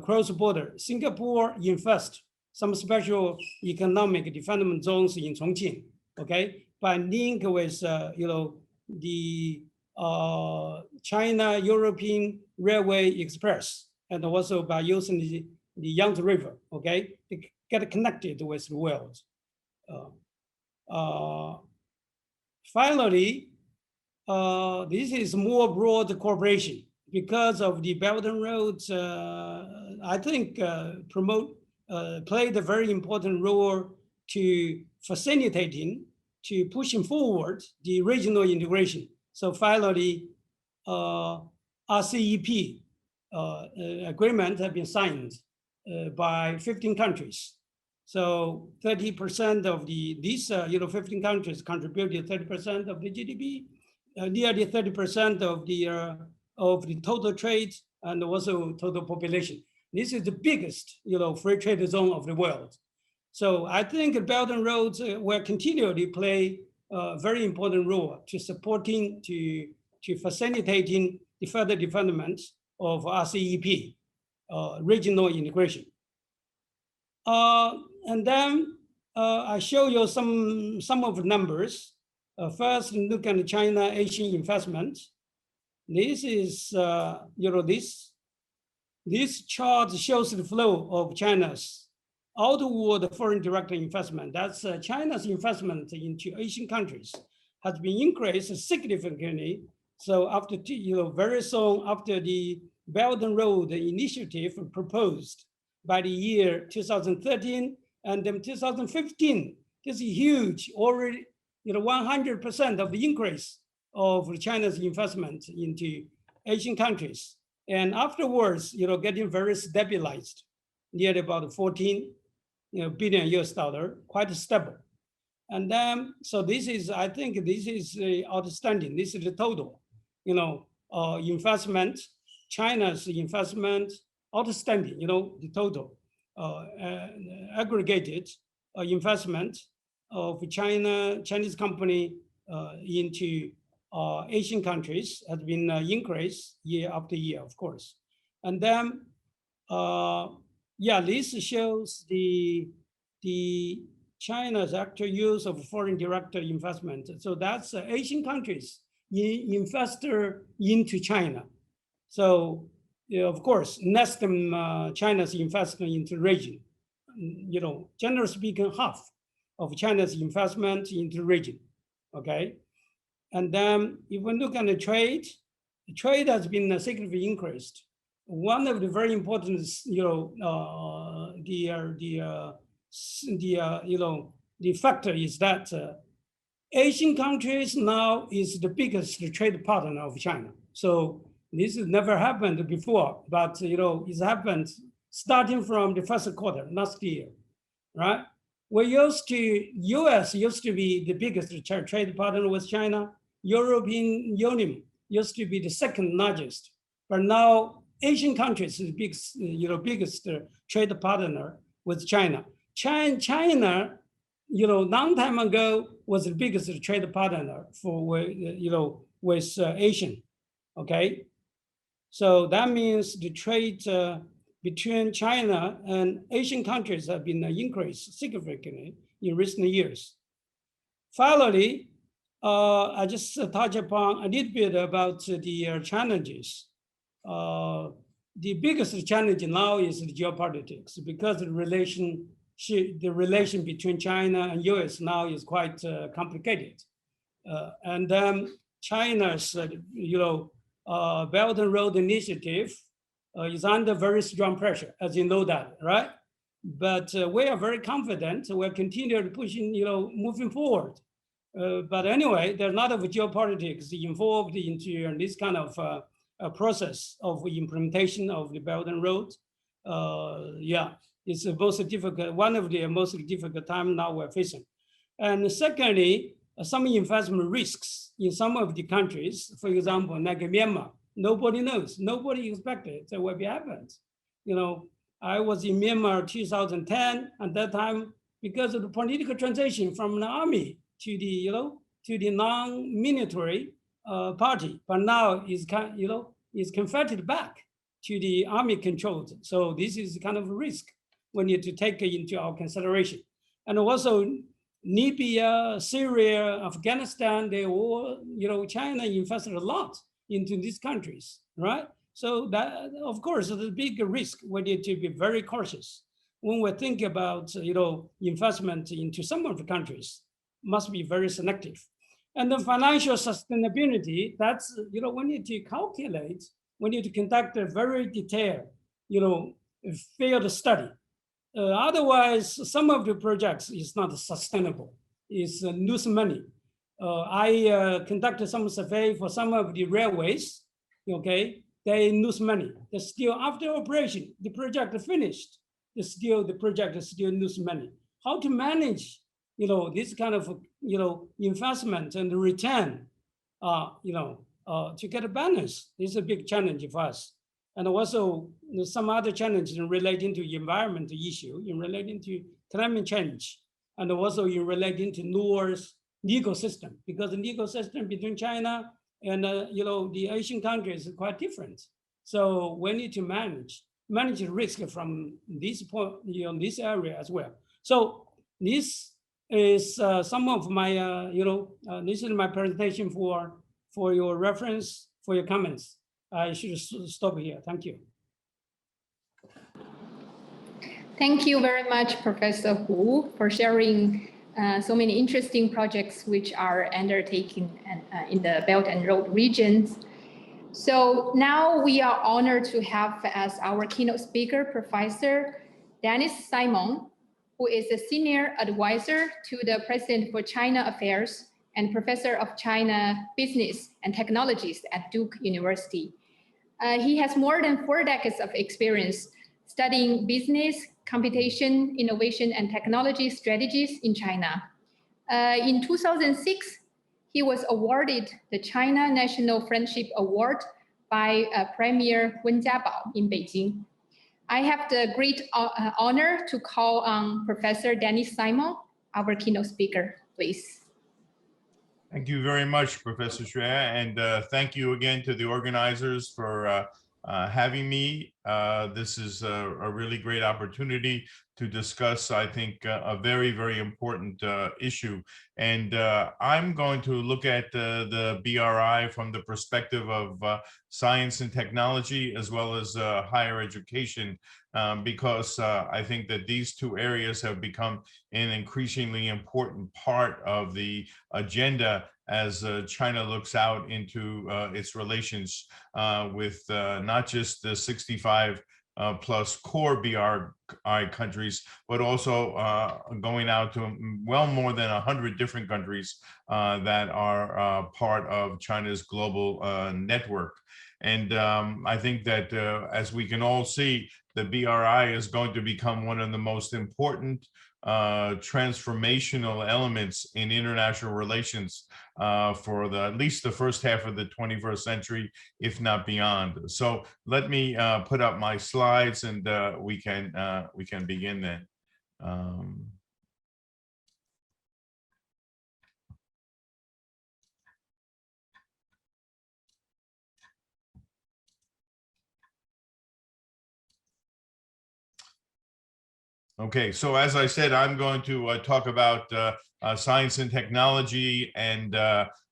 cross-border. Singapore invest some special economic development zones in Chongqing. Okay, by link with the China-European Railway Express, and also by using the Yangtze River. Okay, to get connected with the world. Finally, this is more broad cooperation. Because of the Belt and Roads, I think played a very important role to facilitating, to pushing forward the regional integration. So finally, RCEP agreement have been signed by 15 countries. So 30% of these 15 countries contributed 30% of the GDP, nearly 30% of the total trade and also total population. This is the biggest free trade zone of the world. So I think Belt and Roads will continually play a very important role to supporting, to facilitating the further development of RCEP, regional integration. And then I show you some of the numbers. First, look at China Asian investment. This is, this chart shows the flow of China's outward foreign direct investment. That's China's investment into Asian countries has been increased significantly. So after, very soon after the Belt and Road Initiative proposed by the year 2013 and then 2015, this is huge, already 100% of the increase of China's investment into Asian countries. And afterwards, getting very stabilized, nearly about 14 billion US dollar, quite stable. And then, so this is, I think this is outstanding. This is the total, investment, China's investment, outstanding, the total aggregated investment of Chinese company into Asian countries has been increased year after year, of course. And then, this shows the China's actual use of foreign direct investment. So that's Asian countries investor into China. So, of course, less than China's investment into the region. Generally speaking, half of China's investment into the region. Okay. And then if we look at the trade has been significantly increased. One of the very important, the factor is that Asian countries now is the biggest trade partner of China. So this has never happened before, but it's happened starting from the first quarter last year, right? US used to be the biggest trade partner with China. European Union used to be the second largest, but now Asian countries is biggest trade partner with China. China, long time ago was the biggest trade partner for with Asian. Okay, so that means the trade between China and Asian countries have been increased significantly in recent years. Finally, I just touch upon a little bit about the challenges. The biggest challenge now is the geopolitics, because the relation between China and US now is quite complicated. And then China's Belt and Road Initiative is under very strong pressure, as you know that, right? But we are very confident. We're continuing pushing, moving forward. But anyway, there's a lot of geopolitics involved into this kind of process of implementation of the Belt and Road. It's most difficult, one of the most difficult time now we're facing. And secondly, some investment risks in some of the countries, for example, like Myanmar, nobody knows, nobody expected that will be happened. I was in Myanmar 2010, at that time, because of the political transition from the army to the non-military party, but now is converted back to the army controlled. So this is kind of a risk we need to take into our consideration. And also Libya, Syria, Afghanistan, they all, China invested a lot into these countries, right? So that, of course, is a big risk. We need to be very cautious when we think about, investment into some of the countries. Must be very selective. And the financial sustainability, that's, we need to calculate, we need to conduct a very detailed, field study. Otherwise, some of the projects is not sustainable, it's lose money. I conducted some survey for some of the railways, okay? They lose money. They're still, after operation, the project finished, the project still lose money. how to manage, this kind of, investment and return, to get a balance. This is a big challenge for us. And also some other challenges relating to environment issue, in relating to climate change, and also in relating to North's legal system, because the legal system between China and the Asian countries is quite different. So we need to manage risk from this point, this area as well. So this is some of my, this is my presentation for your reference, for your comments. I should stop here. Thank you. Thank you very much, Professor Hu, for sharing so many interesting projects which are undertaken in the Belt and Road regions. So now we are honored to have as our keynote speaker, Professor Dennis Simon, who is a senior advisor to the President for China Affairs and Professor of China Business and Technologies at Duke University. He has more than 4 decades of experience studying business, computation, innovation, and technology strategies in China. In 2006, he was awarded the China National Friendship Award by Premier Wen Jiabao in Beijing. I have the great honor to call on Professor Dennis Simon, our keynote speaker, please. Thank you very much, Professor Xue, and thank you again to the organizers for having me. This is a really great opportunity to discuss, I think, a very, very important issue. And I'm going to look at the BRI from the perspective of science and technology, as well as higher education, because I think that these two areas have become an increasingly important part of the agenda as China looks out into its relations with not just the 65 plus core BRI countries, but also going out to well more than 100 different countries that are part of China's global network. And I think that as we can all see, the BRI is going to become one of the most important transformational elements in international relations for at least the first half of the 21st century, if not beyond. So let me put up my slides, and we can begin then. Okay, so as I said, I'm going to talk about science and technology and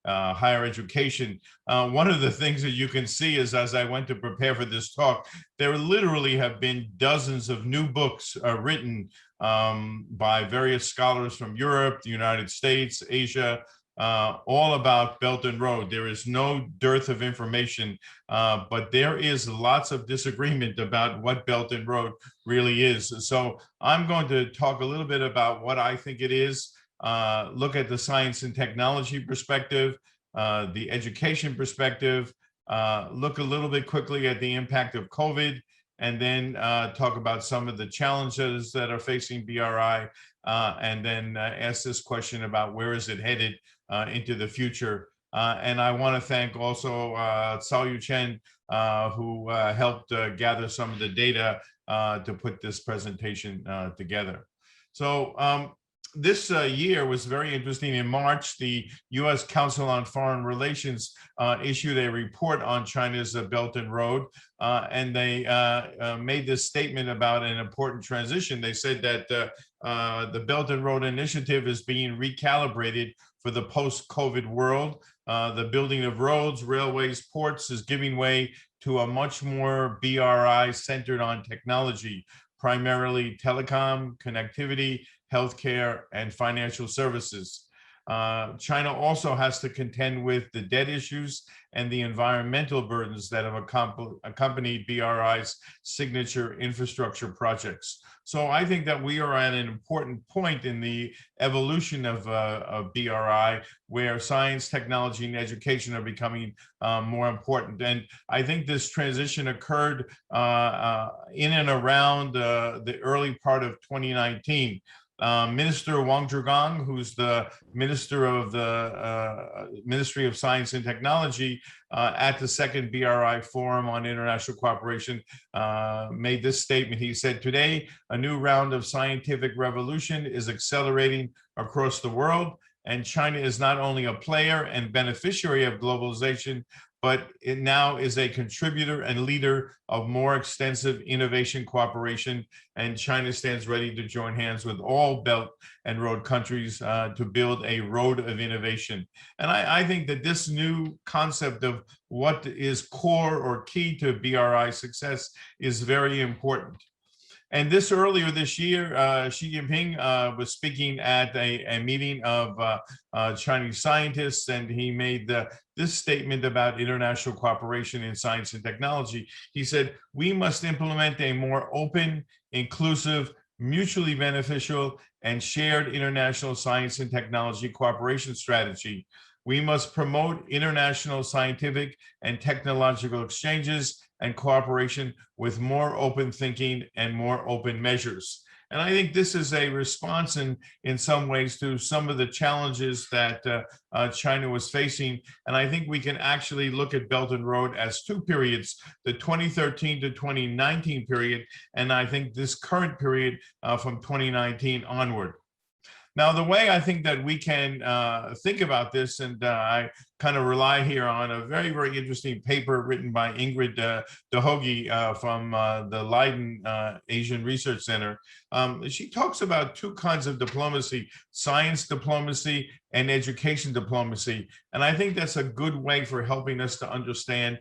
higher education. One of the things that you can see is, as I went to prepare for this talk, there literally have been dozens of new books written by various scholars from Europe, the United States, Asia, all about Belt and Road. There is no dearth of information, but there is lots of disagreement about what Belt and Road really is. So I'm going to talk a little bit about what I think it is, look at the science and technology perspective, the education perspective, look a little bit quickly at the impact of COVID, and then talk about some of the challenges that are facing BRI, and then ask this question about where is it headed into the future. And I want to thank also Cao Chen, who helped gather some of the data to put this presentation together. So this year was very interesting. In March, the U.S. Council on Foreign Relations issued a report on China's Belt and Road, and they made this statement about an important transition. They said that the Belt and Road Initiative is being recalibrated for the post-COVID world. The building of roads, railways, ports is giving way to a much more BRI centered on technology, primarily telecom, connectivity, healthcare, and financial services. China also has to contend with the debt issues and the environmental burdens that have accompanied BRI's signature infrastructure projects. So I think that we are at an important point in the evolution of BRI, where science, technology, and education are becoming more important. And I think this transition occurred in and around the early part of 2019. Minister Wang Zhigang, who's the Minister of the Ministry of Science and Technology at the second BRI Forum on International Cooperation, made this statement. He said, "Today, a new round of scientific revolution is accelerating across the world, and China is not only a player and beneficiary of globalization, but it now is a contributor and leader of more extensive innovation cooperation. And China stands ready to join hands with all Belt and Road countries to build a road of innovation." And I think that this new concept of what is core or key to BRI success is very important. And this earlier this year, Xi Jinping was speaking at a meeting of Chinese scientists, and he made this statement about international cooperation in science and technology. He said, "We must implement a more open, inclusive, mutually beneficial, and shared international science and technology cooperation strategy. We must promote international scientific and technological exchanges and cooperation with more open thinking and more open measures." And I think this is a response in some ways to some of the challenges that China was facing. And I think we can actually look at Belt and Road as two periods, the 2013 to 2019 period, and I think this current period from 2019 onward. Now, the way I think that we can think about this, and I kind of rely here on a very, very interesting paper written by Ingrid de Hooge from the Leiden Asian Research Center. She talks about two kinds of diplomacy: science diplomacy and education diplomacy. And I think that's a good way for helping us to understand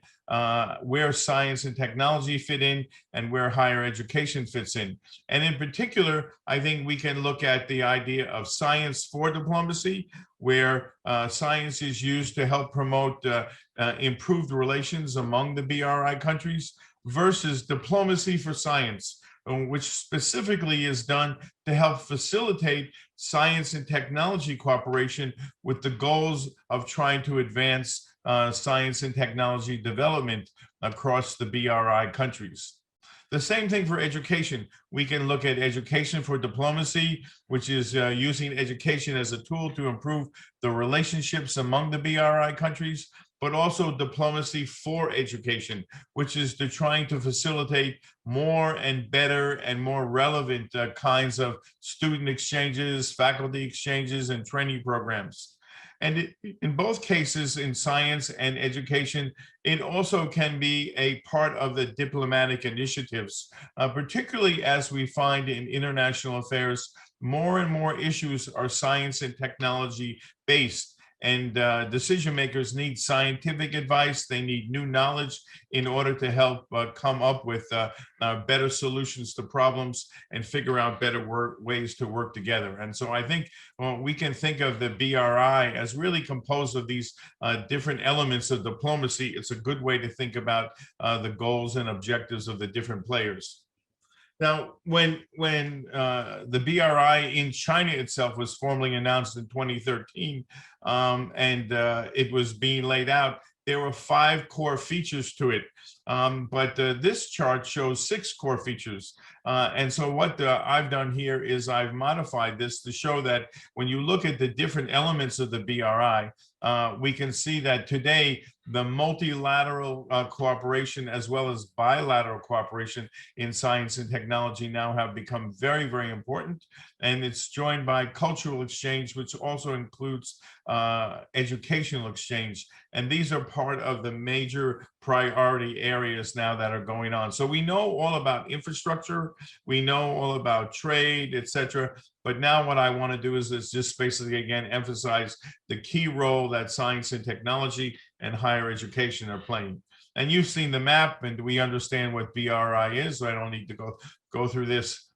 where science and technology fit in and where higher education fits in. And in particular, I think we can look at the idea of science for diplomacy, where science is used to help promote improved relations among the BRI countries, versus diplomacy for science, which specifically is done to help facilitate science and technology cooperation with the goals of trying to advance science and technology development across the BRI countries. The same thing for education. We can look at education for diplomacy, which is using education as a tool to improve the relationships among the BRI countries, but also diplomacy for education, which is to trying to facilitate more and better and more relevant kinds of student exchanges, faculty exchanges, and training programs. And in both cases, in science and education, it also can be a part of the diplomatic initiatives, particularly as we find in international affairs, more and more issues are science and technology based. And decision makers need scientific advice. They need new knowledge in order to help come up with better solutions to problems and figure out better ways to work together. And so I think we can think of the BRI as really composed of these different elements of diplomacy. It's a good way to think about the goals and objectives of the different players. Now, when the BRI in China itself was formally announced in 2013, and it was being laid out, there were 5 core features to it. But this chart shows 6 core features. And so what I've done here is I've modified this to show that when you look at the different elements of the BRI, we can see that today the multilateral cooperation as well as bilateral cooperation in science and technology now have become very, very important. And it's joined by cultural exchange, which also includes educational exchange. And these are part of the major priority areas now that are going on. So we know all about infrastructure, we know all about trade, etc. But now what I want to do is just basically, again, emphasize the key role that science and technology and higher education are playing. And you've seen the map, and we understand what BRI is, so I don't need to go through this.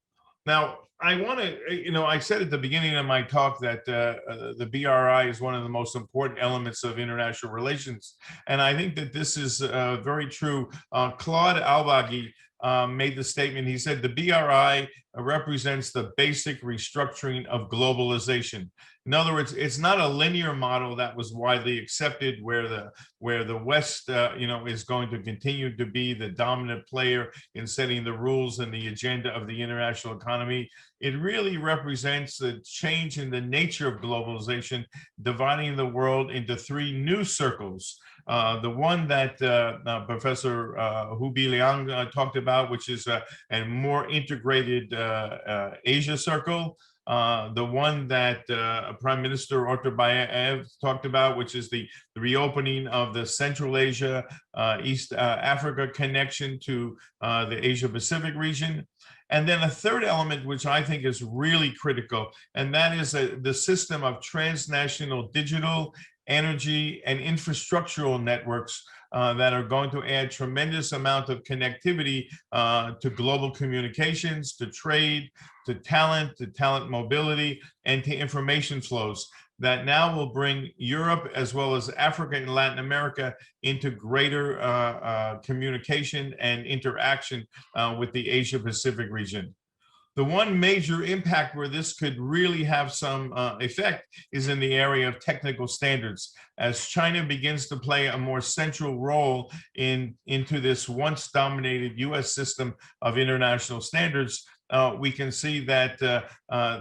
Now, I want to, I said at the beginning of my talk that the BRI is one of the most important elements of international relations. And I think that this is very true. Claude Alvaghy made the statement. He said, the BRI represents the basic restructuring of globalization. In other words, it's not a linear model that was widely accepted where the West, is going to continue to be the dominant player in setting the rules and the agenda of the international economy. it really represents the change in the nature of globalization, dividing the world into three new circles. The one that Professor Hu Biliang talked about, which is a more integrated Asia circle. The one that Prime Minister Oturbayev talked about, which is the reopening of the Central Asia, East Africa connection to the Asia Pacific region. And then a third element, which I think is really critical, and that is the system of transnational digital, energy, and infrastructural networks that are going to add tremendous amount of connectivity to global communications, to trade, to talent mobility, and to information flows that now will bring Europe as well as Africa and Latin America into greater communication and interaction with the Asia Pacific region. The one major impact where this could really have some effect is in the area of technical standards. As China begins to play a more central role into this once dominated US system of international standards, we can see that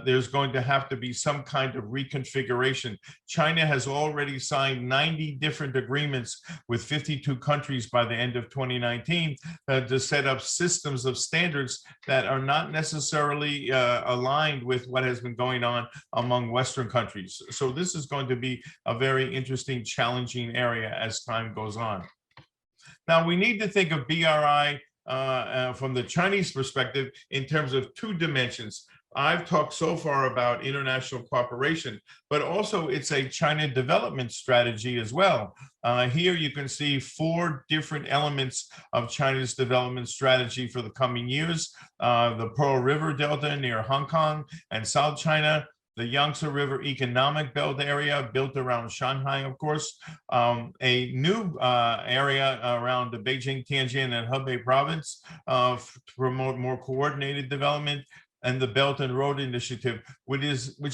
there's going to have to be some kind of reconfiguration. China has already signed 90 different agreements with 52 countries by the end of 2019 to set up systems of standards that are not necessarily aligned with what has been going on among Western countries. So this is going to be a very interesting, challenging area as time goes on. Now, we need to think of BRI from the Chinese perspective in terms of two dimensions. I've talked so far about international cooperation, but also it's a China development strategy as well. Here you can see 4 different elements of China's development strategy for the coming years. The Pearl River Delta near Hong Kong and South China, the Yangtze River Economic Belt area built around Shanghai, of course, a new area around the Beijing, Tianjin, and Hebei province to promote more coordinated development, and the Belt and Road Initiative, which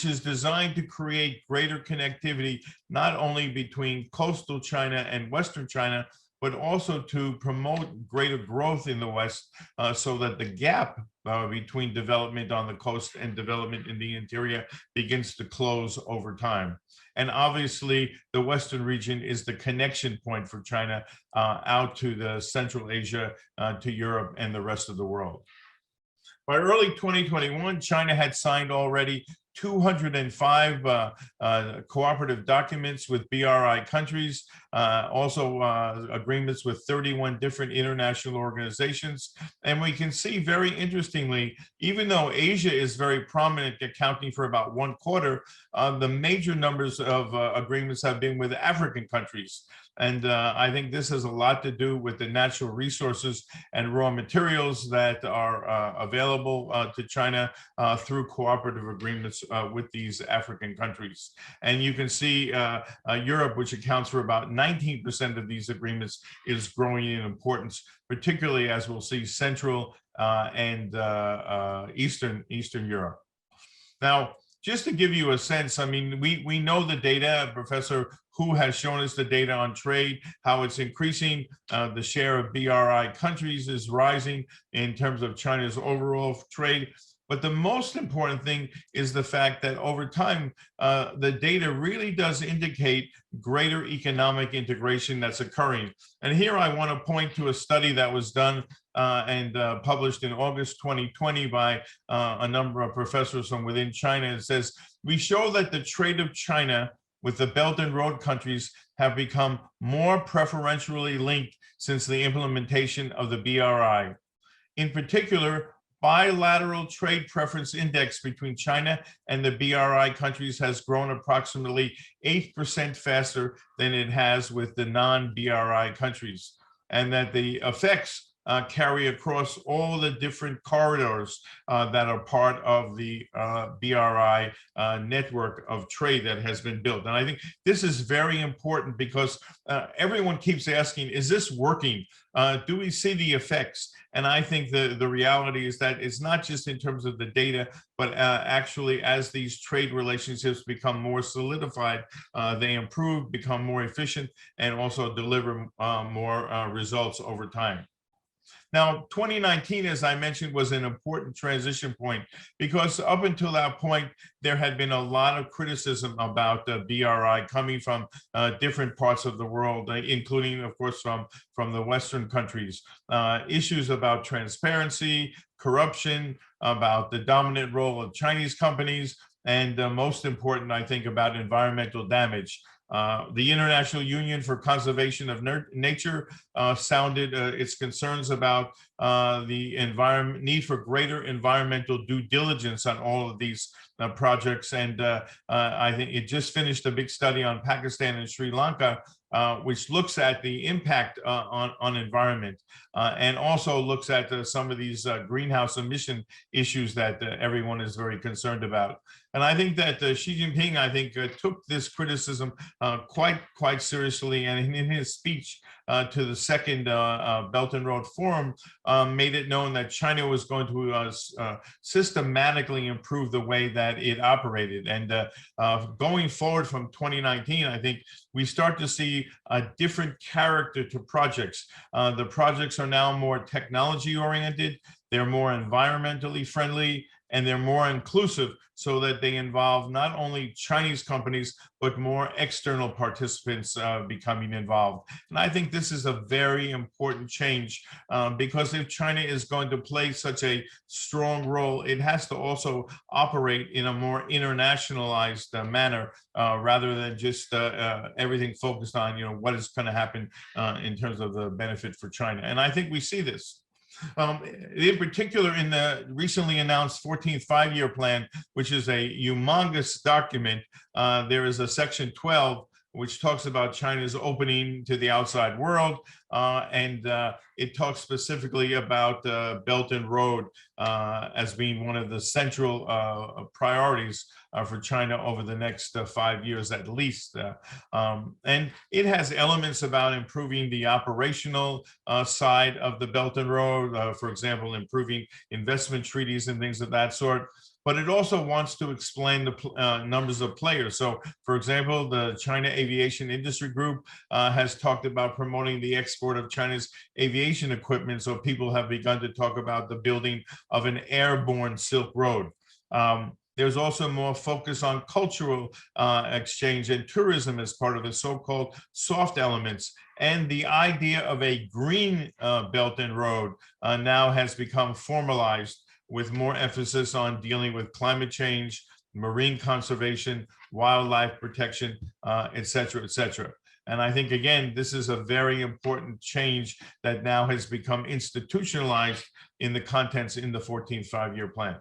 is designed to create greater connectivity, not only between coastal China and Western China, but also to promote greater growth in the West so that the gap between development on the coast and development in the interior begins to close over time. And obviously, the Western region is the connection point for China out to the Central Asia, to Europe, and the rest of the world. By early 2021, China had signed already 205 cooperative documents with BRI countries, also agreements with 31 different international organizations. And we can see very interestingly, even though Asia is very prominent, accounting for about 1/4, the major numbers of agreements have been with African countries. And I think this has a lot to do with the natural resources and raw materials that are available to China through cooperative agreements with these African countries. And you can see Europe, which accounts for about 19% of these agreements, is growing in importance, particularly as we'll see Central and Eastern Europe. Now, just to give you a sense, I mean, we know the data. Professor Hu has shown us the data on trade, how it's increasing. The share of BRI countries is rising in terms of China's overall trade. But the most important thing is the fact that over time, the data really does indicate greater economic integration that's occurring. And here I want to point to a study that was done and published in August 2020 by a number of professors from within China. It says, we show that the trade of China with the Belt and Road countries have become more preferentially linked since the implementation of the BRI. In particular, bilateral trade preference index between China and the BRI countries has grown approximately 8% faster than it has with the non-BRI countries, and that the effects carry across all the different corridors that are part of the BRI network of trade that has been built. And I think this is very important because everyone keeps asking, is this working? Do we see the effects? And I think the reality is that it's not just in terms of the data, but actually as these trade relationships become more solidified, they improve, become more efficient, and also deliver more results over time. Now, 2019, as I mentioned, was an important transition point because up until that point, there had been a lot of criticism about the BRI coming from different parts of the world, including, of course, from the Western countries. Issues about transparency, corruption, about the dominant role of Chinese companies, and most important, I think, about environmental damage. The International Union for Conservation of Nature sounded its concerns about the need for greater environmental due diligence on all of these projects. And I think it just finished a big study on Pakistan and Sri Lanka, which looks at the impact on environment and also looks at some of these greenhouse emission issues that everyone is very concerned about. And I think that Xi Jinping, I think, took this criticism quite seriously. And in his speech to the second Belt and Road Forum, made it known that China was going to systematically improve the way that it operated. And going forward from 2019, I think we start to see a different character to projects. The projects are now more technology oriented, they're more environmentally friendly, and they're more inclusive so that they involve not only Chinese companies, but more external participants becoming involved. And I think this is a very important change because if China is going to play such a strong role, it has to also operate in a more internationalized manner rather than just everything focused on, what is going to happen in terms of the benefit for China. And I think we see this. In particular, in the recently announced 14th five-year plan, which is a humongous document, there is a section 12 which talks about China's opening to the outside world, and it talks specifically about Belt and Road as being one of the central priorities for China over the next 5 years at least. And it has elements about improving the operational side of the Belt and Road, for example, improving investment treaties and things of that sort. But it also wants to explain the numbers of players. So, for example, the China Aviation Industry Group has talked about promoting the export of China's aviation equipment. So people have begun to talk about the building of an airborne Silk Road. There's also more focus on cultural exchange and tourism as part of the so-called soft elements. And the idea of a green Belt and Road now has become formalized, with more emphasis on dealing with climate change, marine conservation, wildlife protection, et cetera, et cetera. And I think, again, this is a very important change that now has become institutionalized in the contents in the 14th five-year plan.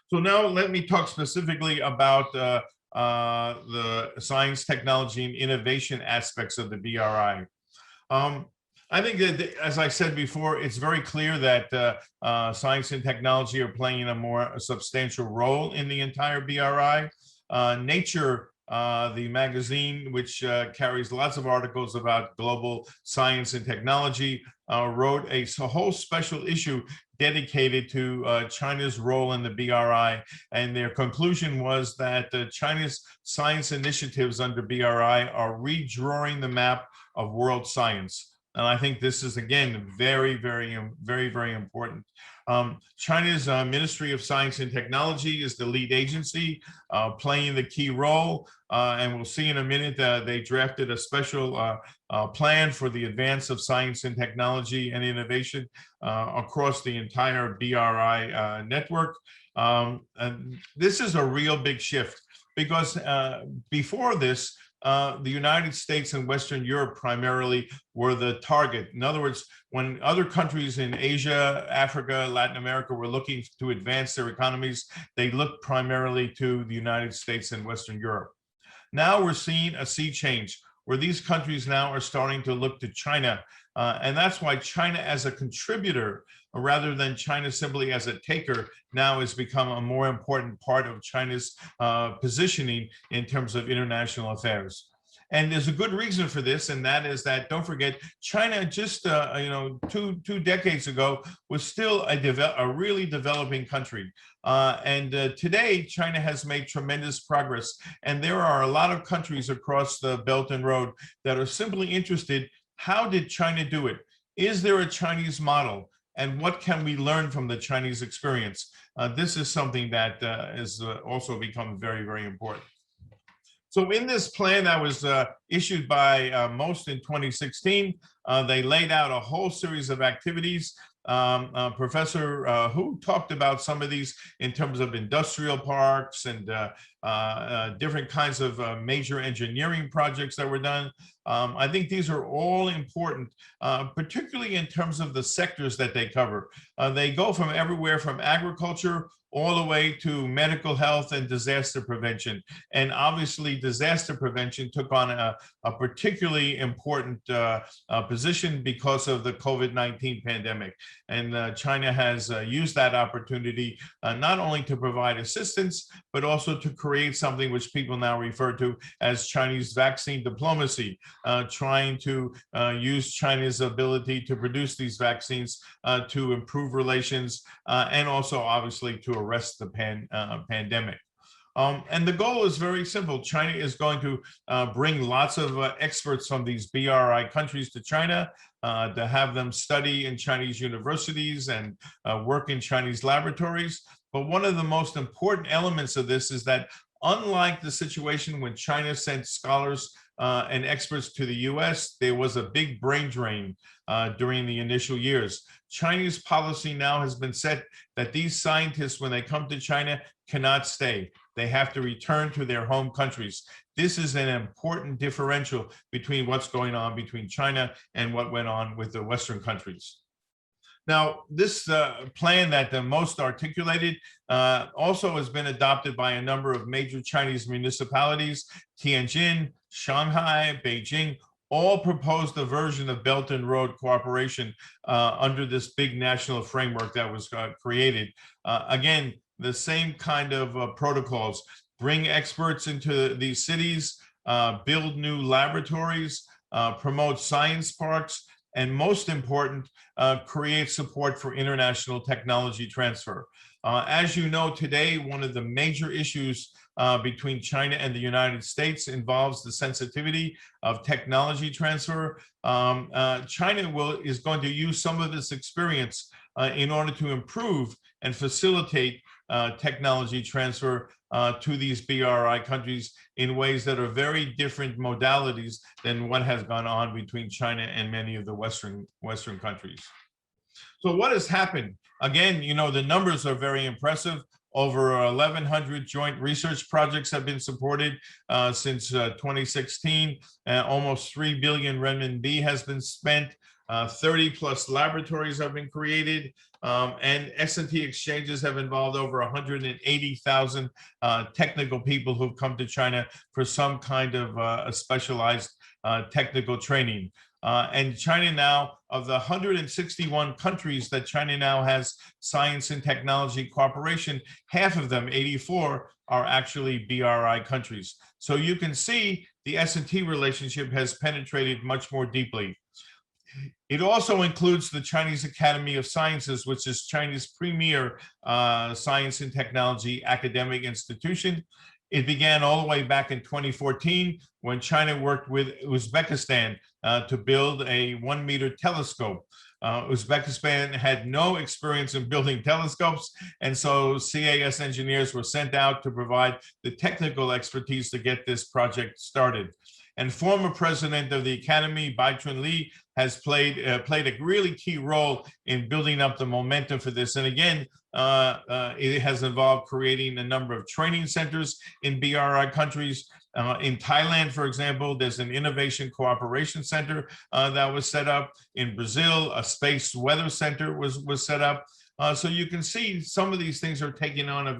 So now let me talk specifically about the science, technology, and innovation aspects of the BRI. I think that, as I said before, it's very clear that science and technology are playing a more substantial role in the entire BRI. Nature, the magazine, which carries lots of articles about global science and technology, wrote a whole special issue dedicated to China's role in the BRI. And their conclusion was that China's science initiatives under BRI are redrawing the map of world science. And I think this is, again, very, very important. China's Ministry of Science and Technology is the lead agency playing the key role. And we'll see in a minute that they drafted a special plan for the advance of science and technology and innovation across the entire BRI network. And this is a real big shift because before this, the United States and Western Europe primarily were the target. In other words, when other countries in Asia, Africa, Latin America were looking to advance their economies, they looked primarily to the United States and Western Europe. Now we're seeing a sea change where these countries now are starting to look to China. And that's why China as a contributor, rather than China simply as a taker, now has become a more important part of China's positioning in terms of international affairs. And there's a good reason for this, and that is that, don't forget, China just two decades ago was still a really developing country. And today, China has made tremendous progress. And there are a lot of countries across the Belt and Road that are simply interested, how did China do it? Is there a Chinese model? And what can we learn from the Chinese experience? This is something that has also become very, very important. So in this plan that was issued by MOST in 2016, they laid out a whole series of activities. Professor Hu talked about some of these in terms of industrial parks and different kinds of major engineering projects that were done. I think these are all important, particularly in terms of the sectors that they cover. They go from everywhere from agriculture all the way to medical health and disaster prevention. And obviously disaster prevention took on a particularly important position because of the COVID-19 pandemic. And China has used that opportunity not only to provide assistance, but also to create something which people now refer to as Chinese vaccine diplomacy, trying to use China's ability to produce these vaccines to improve relations and also obviously to arrest the pandemic. And the goal is very simple. China is going to bring lots of experts from these BRI countries to China to have them study in Chinese universities and work in Chinese laboratories. But one of the most important elements of this is that unlike the situation when China sent scholars and experts to the US, there was a big brain drain during the initial years. Chinese policy now has been set that these scientists, when they come to China, cannot stay. They have to return to their home countries. This is an important differential between what's going on between China and what went on with the Western countries. Now, this plan that the MOST articulated also has been adopted by a number of major Chinese municipalities. Tianjin, Shanghai, Beijing, all proposed a version of Belt and Road cooperation under this big national framework that was created. Again, the same kind of protocols: bring experts into these cities, build new laboratories, promote science parks, and most important, create support for international technology transfer. As you know, today, one of the major issues between China and the United States involves the sensitivity of technology transfer. China is going to use some of this experience in order to improve and facilitate technology transfer to these BRI countries in ways that are very different modalities than what has gone on between China and many of the Western countries. So what has happened? Again, you know, the numbers are very impressive. Over 1,100 joint research projects have been supported since 2016. Almost 3 billion renminbi has been spent. 30 plus laboratories have been created. And S&T exchanges have involved over 180,000 technical people who've come to China for some kind of a specialized technical training. And China now, of the 161 countries that China now has science and technology cooperation, half of them, 84, are actually BRI countries. So you can see the S&T relationship has penetrated much more deeply. It also includes the Chinese Academy of Sciences, which is China's premier science and technology academic institution. It began all the way back in 2014 when China worked with Uzbekistan to build a 1-meter telescope. Uzbekistan had no experience in building telescopes, and so CAS engineers were sent out to provide the technical expertise to get this project started. And former president of the Academy, Bai Chunli, has played a really key role in building up the momentum for this. And again, it has involved creating a number of training centers in BRI countries. In Thailand, for example, there's an innovation cooperation center that was set up. In Brazil, a space weather center was set up. So you can see some of these things are taking on a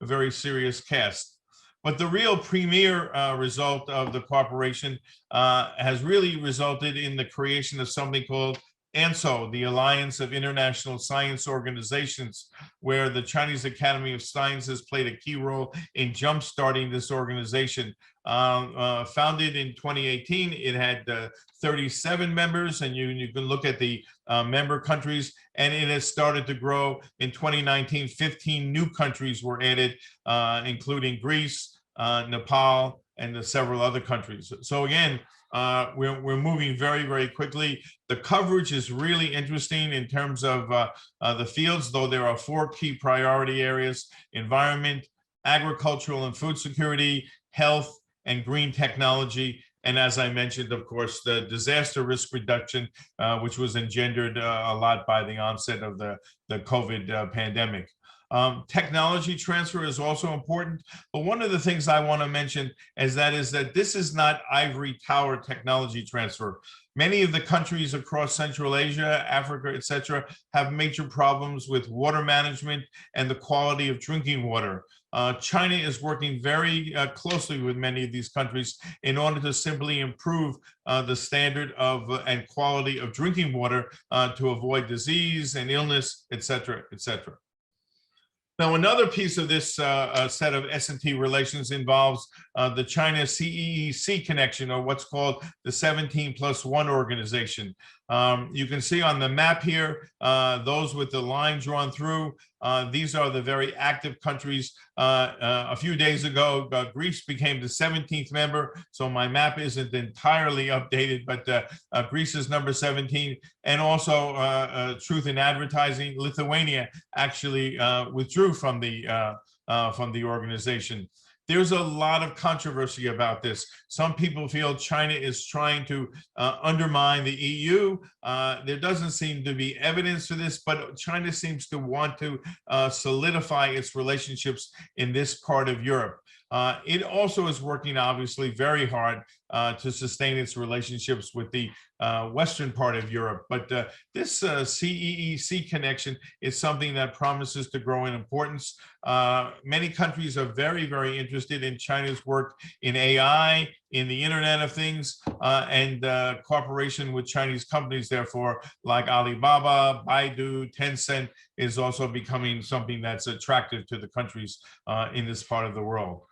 very serious cast. But the real premier result of the cooperation has really resulted in the creation of something called ANSO, the Alliance of International Science Organizations, where the Chinese Academy of Sciences played a key role in jumpstarting this organization. Founded in 2018, it had 37 members, and you can look at the member countries, and it has started to grow. In 2019, 15 new countries were added, including Greece, Nepal, and several other countries. So again, We're moving very, very quickly. The coverage is really interesting in terms of the fields, though there are 4 key priority areas: environment, agricultural and food security, health, and green technology. And as I mentioned, of course, the disaster risk reduction, which was engendered a lot by the onset of the COVID pandemic. Technology transfer is also important, but one of the things I want to mention is that this is not ivory tower technology transfer. Many of the countries across Central Asia, Africa, etc., have major problems with water management and the quality of drinking water. China is working very closely with many of these countries in order to simply improve the standard of and quality of drinking water to avoid disease and illness, etc., etc. Now, another piece of this set of S&T relations involves the China CEEC connection, or what's called the 17+1 organization. You can see on the map here, those with the line drawn through, these are the very active countries. A few days ago, Greece became the 17th member, so my map isn't entirely updated, but Greece is number 17. And also Truth in Advertising, Lithuania actually withdrew from the organization. There's a lot of controversy about this. Some people feel China is trying to undermine the EU. There doesn't seem to be evidence for this, but China seems to want to solidify its relationships in this part of Europe. It also is working, obviously, very hard to sustain its relationships with the western part of Europe. But this CEEC connection is something that promises to grow in importance. Many countries are very, very interested in China's work in AI, in the Internet of Things, and cooperation with Chinese companies, therefore, like Alibaba, Baidu, Tencent, is also becoming something that's attractive to the countries in this part of the world.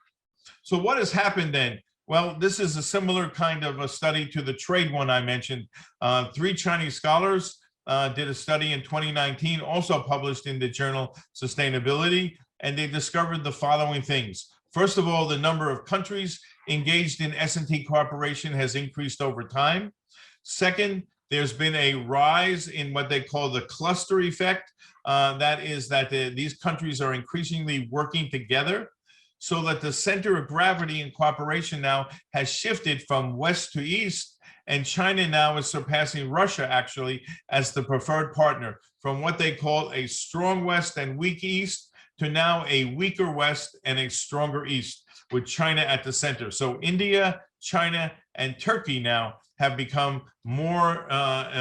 So what has happened then? Well, this is a similar kind of a study to the trade one I mentioned. 3 Chinese scholars did a study in 2019, also published in the journal Sustainability, and they discovered the following things. First of all, the number of countries engaged in S&T cooperation has increased over time. Second, there's been a rise in what they call the cluster effect. That is that these countries are increasingly working together, so that the center of gravity in cooperation now has shifted from west to east, and China now is surpassing Russia actually as the preferred partner, from what they call a strong west and weak east to now a weaker west and a stronger east, with China at the center. So India, China, and Turkey now have become more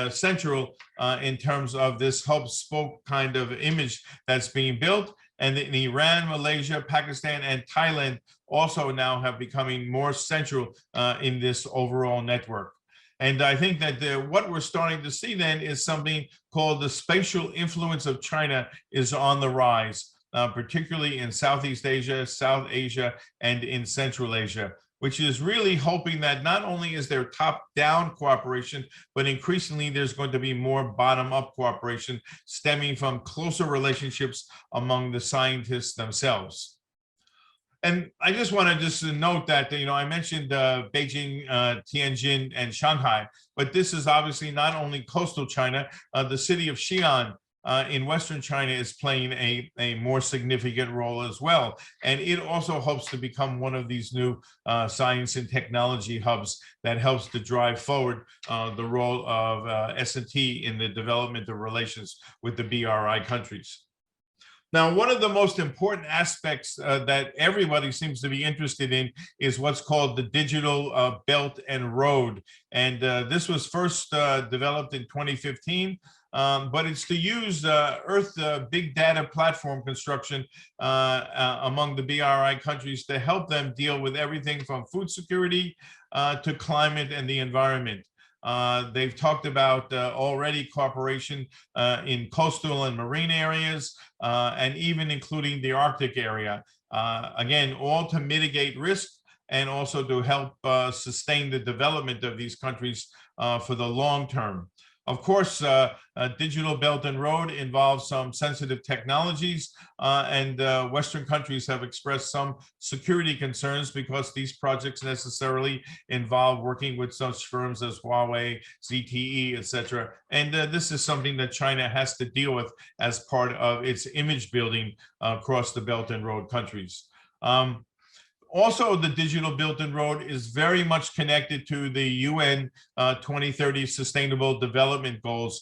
central in terms of this hub-spoke kind of image that's being built. And in Iran, Malaysia, Pakistan, and Thailand also now have becoming more central in this overall network. And I think that what we're starting to see then is something called the spatial influence of China is on the rise, particularly in Southeast Asia, South Asia, and in Central Asia, which is really hoping that not only is there top-down cooperation, but increasingly there's going to be more bottom-up cooperation stemming from closer relationships among the scientists themselves. And I just want to note that, I mentioned Beijing, Tianjin, and Shanghai, but this is obviously not only coastal China. The city of Xi'an in Western China is playing a more significant role as well. And it also hopes to become one of these new science and technology hubs that helps to drive forward the role of S&T in the development of relations with the BRI countries. Now, one of the most important aspects that everybody seems to be interested in is what's called the digital belt and road. And this was first developed in 2015. But it's to use Earth big data platform construction among the BRI countries to help them deal with everything from food security to climate and the environment. They've talked about already cooperation in coastal and marine areas, and even including the Arctic area. Again, all to mitigate risk and also to help sustain the development of these countries for the long term. Of course, Digital Belt and Road involves some sensitive technologies, and Western countries have expressed some security concerns because these projects necessarily involve working with such firms as Huawei, ZTE, etc. And this is something that China has to deal with as part of its image building across the Belt and Road countries. Also, the Digital Belt and Road is very much connected to the UN 2030 Sustainable Development Goals.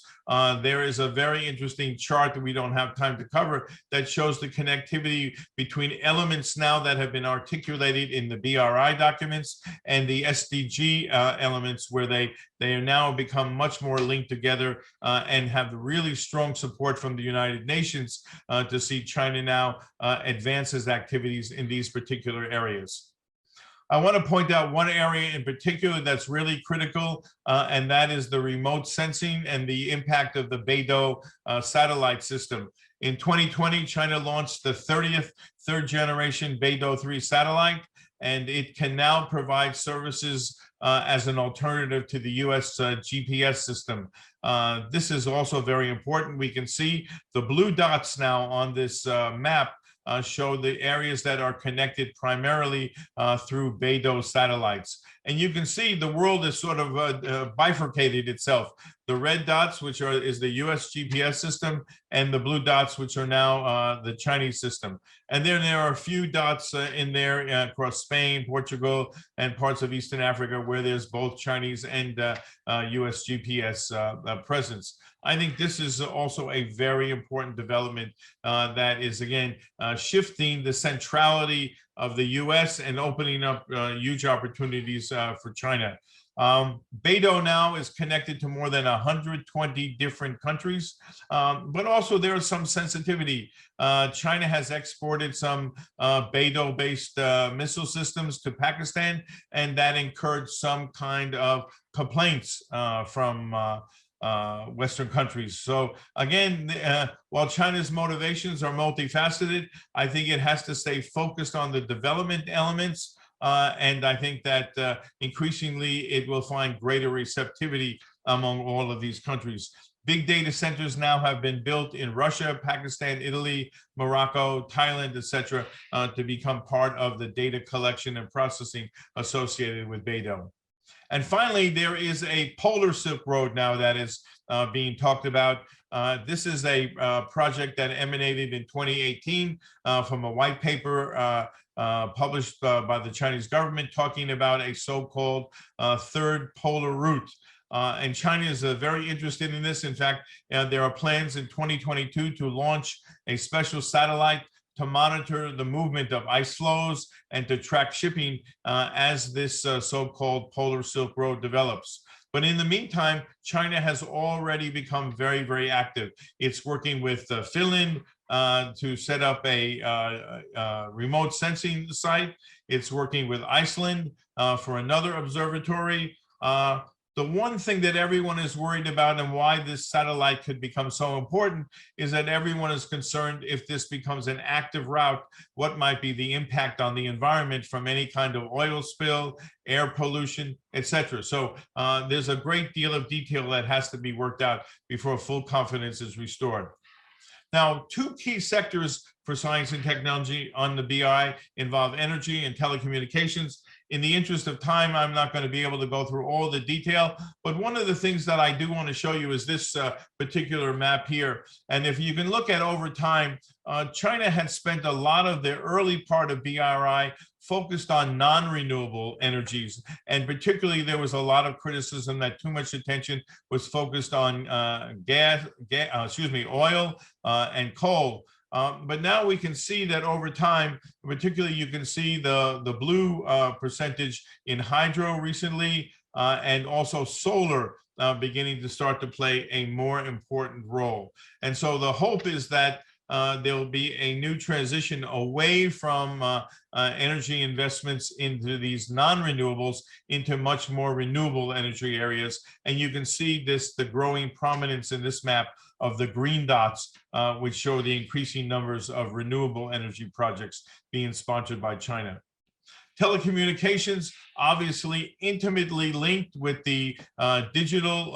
There is a very interesting chart that we don't have time to cover that shows the connectivity between elements now that have been articulated in the BRI documents and the SDG elements, where they are now become much more linked together and have really strong support from the United Nations to see China now advance its activities in these particular areas. I want to point out one area in particular that's really critical, and that is the remote sensing and the impact of the Beidou satellite system. In 2020, China launched the 30th third generation Beidou 3 satellite, and it can now provide services as an alternative to the US GPS system. This is also very important. We can see the blue dots now on this map show the areas that are connected primarily through Beidou satellites. And you can see the world is sort of bifurcated itself. The red dots, which is the US GPS system, and the blue dots, which are now the Chinese system. And then there are a few dots in there across Spain, Portugal, and parts of Eastern Africa where there's both Chinese and US GPS presence. I think this is also a very important development that is, again, shifting the centrality of the US and opening up huge opportunities for China. Beidou now is connected to more than 120 different countries, but also there is some sensitivity. China has exported some Beidou-based missile systems to Pakistan, and that incurred some kind of complaints from Western countries. So again, while China's motivations are multifaceted, I think it has to stay focused on the development elements. And I think that increasingly it will find greater receptivity among all of these countries. Big data centers now have been built in Russia, Pakistan, Italy, Morocco, Thailand, etc., to become part of the data collection and processing associated with Beidou. And finally, there is a polar Silk Road now that is being talked about. This is a project that emanated in 2018 from a white paper published by the Chinese government talking about a so-called third polar route. And China is very interested in this. In fact, there are plans in 2022 to launch a special satellite to monitor the movement of ice flows and to track shipping as this so-called polar Silk Road develops. But in the meantime, China has already become very, very active. It's working with Finland to set up a remote sensing site. It's working with Iceland for another observatory. The one thing that everyone is worried about and why this satellite could become so important is that everyone is concerned if this becomes an active route, what might be the impact on the environment from any kind of oil spill, air pollution, etc. So there's a great deal of detail that has to be worked out before full confidence is restored. Now, two key sectors for science and technology on the BI involve energy and telecommunications. In the interest of time, I'm not going to be able to go through all the detail, but one of the things that I do want to show you is this particular map here. And if you can look at over time, China had spent a lot of the early part of BRI focused on non-renewable energies. And particularly, there was a lot of criticism that too much attention was focused on oil and coal. But now we can see that over time, particularly you can see the blue percentage in hydro recently, and also solar beginning to start to play a more important role. And so the hope is that there will be a new transition away from energy investments into these non-renewables into much more renewable energy areas. And you can see the growing prominence in this map of the green dots, which show the increasing numbers of renewable energy projects being sponsored by China. Telecommunications, obviously intimately linked with the digital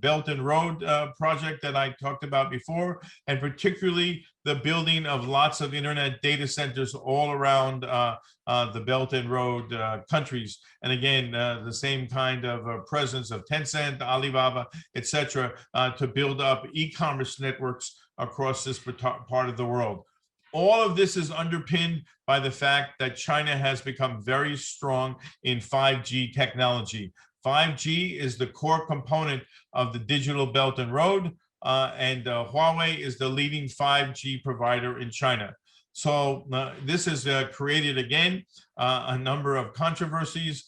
Belt and Road project that I talked about before, and particularly the building of lots of internet data centers all around the Belt and Road countries. And again, the same kind of presence of Tencent, Alibaba, etc., to build up e-commerce networks across this part of the world. All of this is underpinned by the fact that China has become very strong in 5G technology. 5G is the core component of the digital Belt and Road, and Huawei is the leading 5G provider in China. So this has created, again, a number of controversies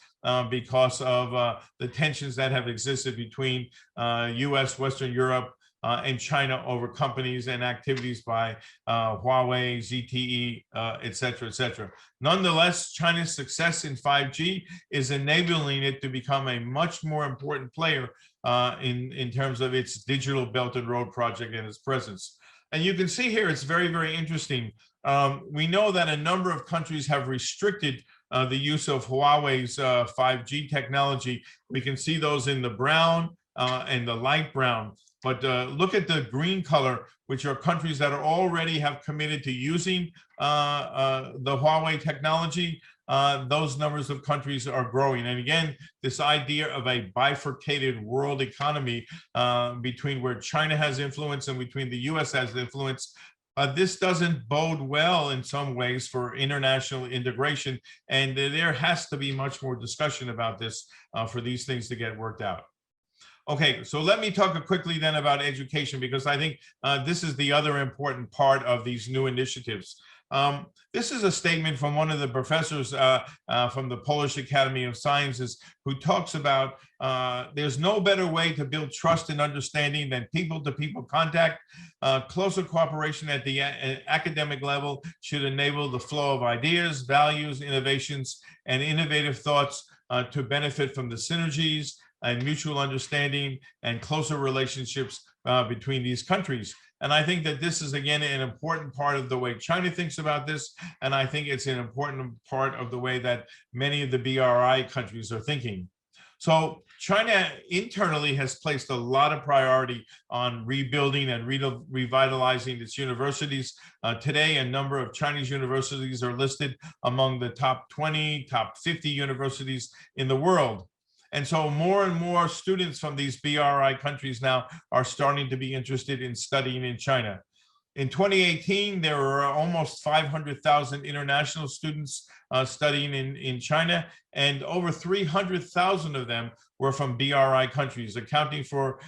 because of the tensions that have existed between US, Western Europe, and China over companies and activities by Huawei, ZTE, et cetera, et cetera. Nonetheless, China's success in 5G is enabling it to become a much more important player in terms of its digital Belt and Road project and its presence. And you can see here, it's very, very interesting. We know that a number of countries have restricted the use of Huawei's 5G technology. We can see those in the brown and the light brown. But look at the green color, which are countries that already have committed to using the Huawei technology. Those numbers of countries are growing. And again, this idea of a bifurcated world economy between where China has influence and between the US has influence, this doesn't bode well in some ways for international integration. And there has to be much more discussion about this for these things to get worked out. Okay, so let me talk quickly then about education, because I think this is the other important part of these new initiatives. This is a statement from one of the professors from the Polish Academy of Sciences, who talks about there's no better way to build trust and understanding than people-to-people contact. Closer cooperation at the academic level should enable the flow of ideas, values, innovations, and innovative thoughts to benefit from the synergies and mutual understanding and closer relationships between these countries. And I think that this is, again, an important part of the way China thinks about this. And I think it's an important part of the way that many of the BRI countries are thinking. So China internally has placed a lot of priority on rebuilding and revitalizing its universities. Today, a number of Chinese universities are listed among the top 20, top 50 universities in the world. And so more and more students from these BRI countries now are starting to be interested in studying in China. In 2018, there were almost 500,000 international students studying in China, and over 300,000 of them were from BRI countries, accounting for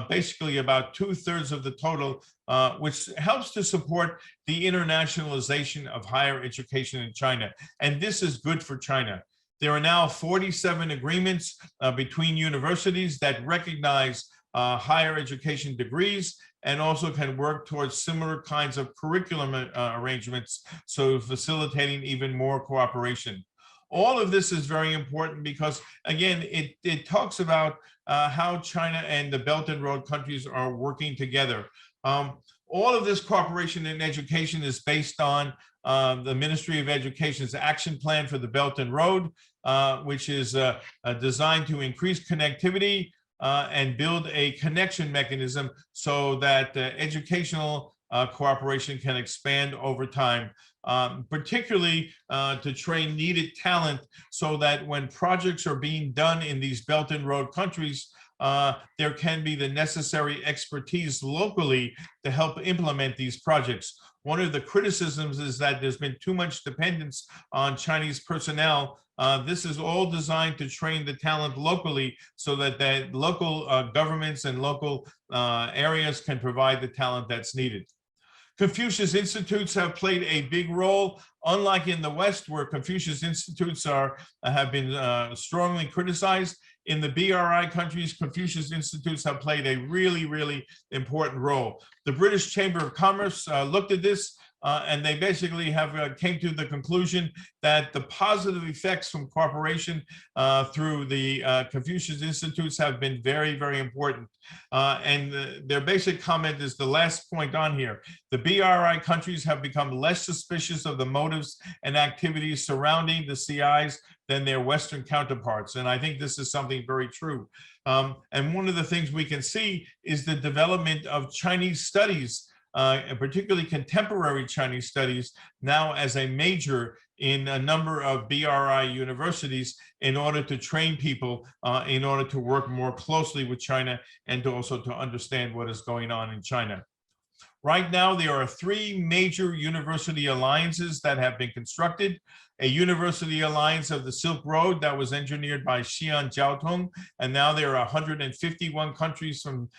basically about 2/3 of the total, which helps to support the internationalization of higher education in China. And this is good for China. There are now 47 agreements between universities that recognize higher education degrees and also can work towards similar kinds of curriculum arrangements, so facilitating even more cooperation. All of this is very important because, again, it talks about how China and the Belt and Road countries are working together. All of this cooperation in education is based on the Ministry of Education's action plan for the Belt and Road, which is designed to increase connectivity and build a connection mechanism so that educational cooperation can expand over time, particularly to train needed talent so that when projects are being done in these Belt and Road countries, there can be the necessary expertise locally to help implement these projects. One of the criticisms is that there's been too much dependence on Chinese personnel. This is all designed to train the talent locally so that the local governments and local areas can provide the talent that's needed. Confucius Institutes have played a big role, unlike in the West, where Confucius Institutes have been strongly criticized. In the BRI countries, Confucius Institutes have played a really, really important role. The British Chamber of Commerce looked at this and they basically have came to the conclusion that the positive effects from cooperation through the Confucius Institutes have been very, very important. And their basic comment is the last point on here. The BRI countries have become less suspicious of the motives and activities surrounding the CIs than their Western counterparts. And I think this is something very true. And one of the things we can see is the development of Chinese studies, and particularly contemporary Chinese studies, now as a major in a number of BRI universities in order to train people, in order to work more closely with China and to also to understand what is going on in China. Right now, there are 3 major university alliances that have been constructed. A university alliance of the Silk Road that was engineered by Xi'an Jiaotong, and now there are 151 countries from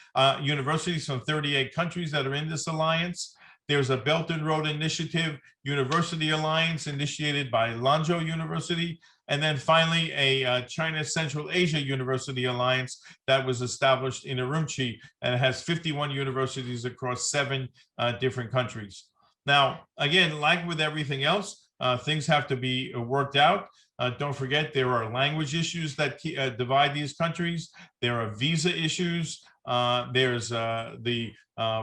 universities from 38 countries that are in this alliance. There's a Belt and Road Initiative University Alliance initiated by Lanzhou University. And then finally, a China Central Asia University Alliance that was established in Urumqi and has 51 universities across 7 different countries. Now, again, like with everything else, things have to be worked out. Don't forget, there are language issues that divide these countries. There are visa issues. There's the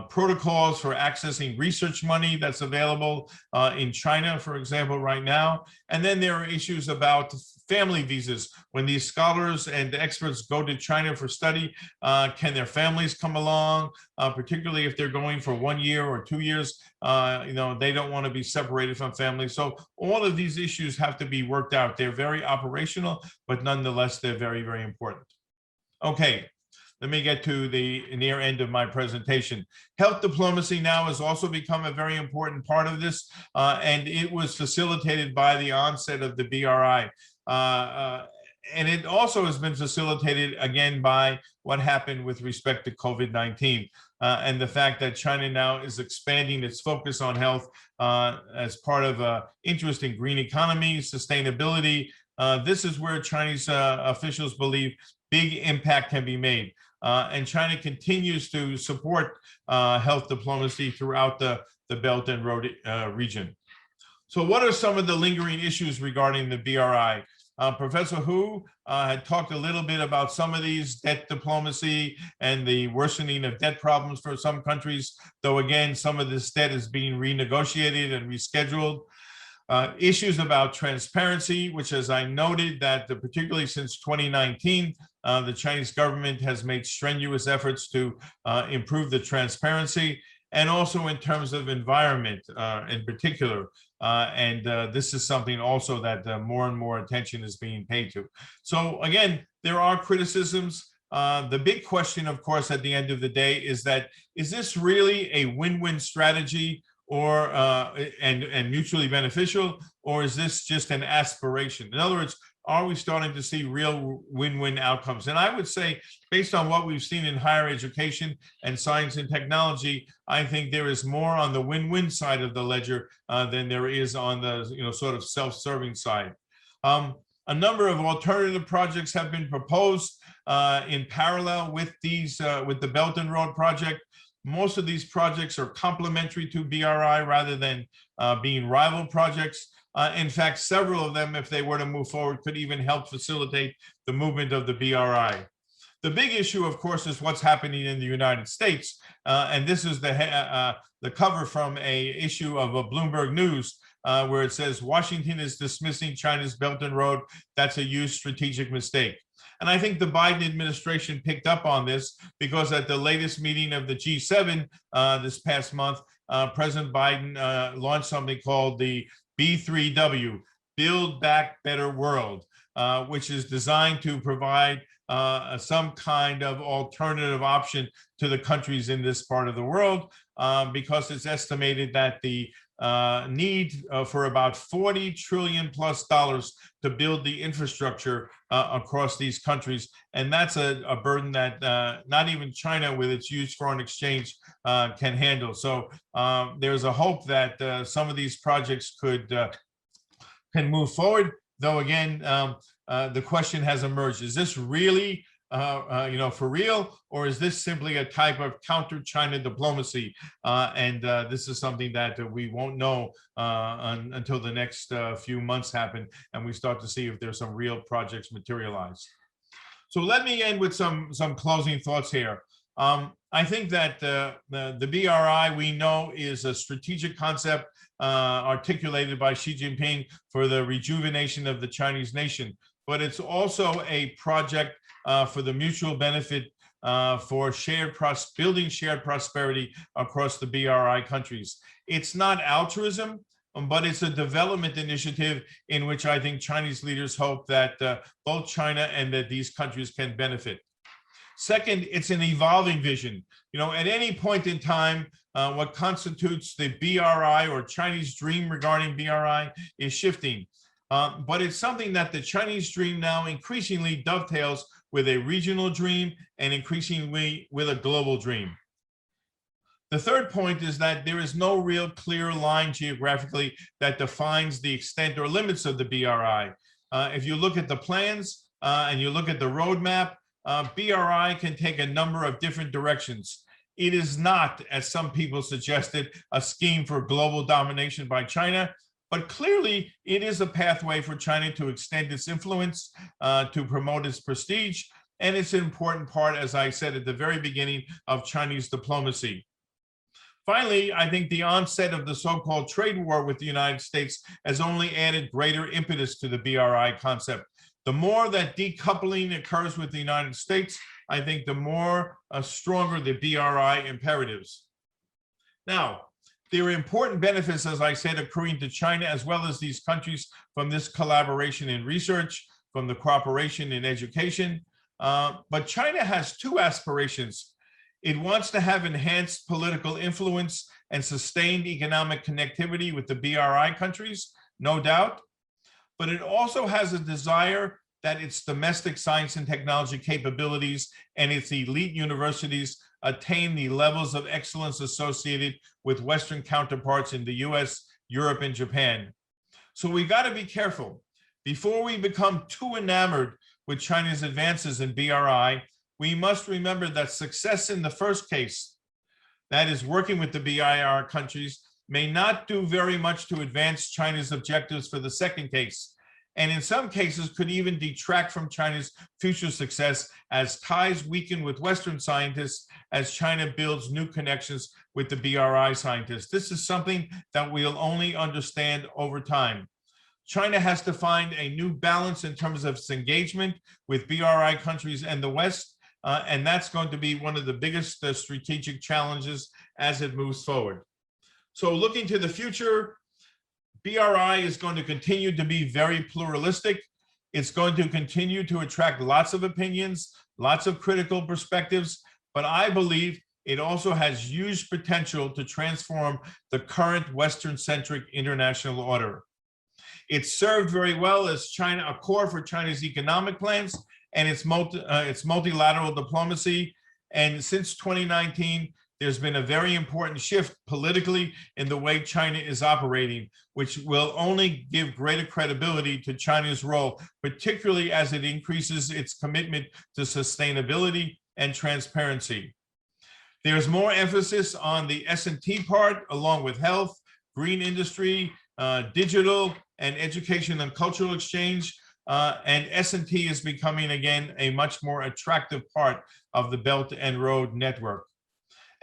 protocols for accessing research money that's available in China, for example, right now. And then there are issues about family visas. When these scholars and experts go to China for study, can their families come along, particularly if they're going for 1 year or 2 years? They don't want to be separated from family. So all of these issues have to be worked out. They're very operational, but nonetheless, they're very, very important. Okay. Let me get to the near end of my presentation. Health diplomacy now has also become a very important part of this, and it was facilitated by the onset of the BRI. And it also has been facilitated again by what happened with respect to COVID-19 and the fact that China now is expanding its focus on health as part of an interest in green economy, sustainability. This is where Chinese officials believe big impact can be made. And China continues to support health diplomacy throughout the Belt and Road region. So what are some of the lingering issues regarding the BRI? Professor Hu had talked a little bit about some of these, debt diplomacy and the worsening of debt problems for some countries, though again, some of this debt is being renegotiated and rescheduled. Issues about transparency, which, as I noted, that particularly since 2019, the Chinese government has made strenuous efforts to improve the transparency, and also in terms of environment in particular. This is something also that more and more attention is being paid to. So again, there are criticisms. The big question, of course, at the end of the day is that, is this really a win-win strategy or and mutually beneficial, or is this just an aspiration? In other words, are we starting to see real win-win outcomes? And I would say, based on what we've seen in higher education and science and technology, I think there is more on the win-win side of the ledger than there is on the sort of self-serving side. A number of alternative projects have been proposed in parallel with these with the Belt and Road project. Most of these projects are complementary to BRI rather than being rival projects. In fact, several of them, if they were to move forward, could even help facilitate the movement of the BRI. The big issue, of course, is what's happening in the United States. And this is the cover from a issue of Bloomberg News, where it says, Washington is dismissing China's Belt and Road. That's a huge strategic mistake. And I think the Biden administration picked up on this because at the latest meeting of the G7 this past month, President Biden launched something called the B3W, Build Back Better World, which is designed to provide some kind of alternative option to the countries in this part of the world, because it's estimated that the need for about $40 trillion plus to build the infrastructure across these countries. And that's a burden that not even China with its huge foreign exchange can handle. So there's a hope that some of these projects can move forward, though again, the question has emerged, is this really for real, or is this simply a type of counter-China diplomacy? This is something that we won't know until the next few months happen, and we start to see if there's some real projects materialize. So let me end with some closing thoughts here. I think that the BRI, we know, is a strategic concept articulated by Xi Jinping for the rejuvenation of the Chinese nation, but it's also a project for the mutual benefit for building shared prosperity across the BRI countries. It's not altruism, but it's a development initiative in which I think Chinese leaders hope that both China and that these countries can benefit. Second, it's an evolving vision. At any point in time, what constitutes the BRI or Chinese dream regarding BRI is shifting. But it's something that the Chinese dream now increasingly dovetails with a regional dream and increasingly with a global dream. The third point is that there is no real clear line geographically that defines the extent or limits of the BRI. If you look at the plans and you look at the roadmap, BRI can take a number of different directions. It is not, as some people suggested, a scheme for global domination by China, but clearly it is a pathway for China to extend its influence, to promote its prestige, and it's an important part, as I said at the very beginning, of Chinese diplomacy. Finally, I think the onset of the so-called trade war with the United States has only added greater impetus to the BRI concept. The more that decoupling occurs with the United States, I think the more stronger the BRI imperatives. Now, there are important benefits, as I said, accruing to China as well as these countries from this collaboration in research, from the cooperation in education. But China has two aspirations. It wants to have enhanced political influence and sustained economic connectivity with the BRI countries, no doubt. But it also has a desire that its domestic science and technology capabilities and its elite universities attain the levels of excellence associated with Western counterparts in the US, Europe, and Japan. So we got to be careful. Before we become too enamored with China's advances in BRI, we must remember that success in the first case, that is working with the BRI countries, may not do very much to advance China's objectives for the second case, and in some cases could even detract from China's future success as ties weaken with Western scientists as China builds new connections with the BRI scientists. This is something that we'll only understand over time. China has to find a new balance in terms of its engagement with BRI countries and the West, and that's going to be one of the biggest strategic challenges as it moves forward. So looking to the future, BRI is going to continue to be very pluralistic. It's going to continue to attract lots of opinions, lots of critical perspectives, but I believe it also has huge potential to transform the current Western-centric international order. It's served very well as a core for China's economic plans and its multilateral diplomacy. And since 2019, there's been a very important shift politically in the way China is operating, which will only give greater credibility to China's role, particularly as it increases its commitment to sustainability and transparency. There's more emphasis on the S&T part, along with health, green industry, digital, and education and cultural exchange. And S&T is becoming, again, a much more attractive part of the Belt and Road Network.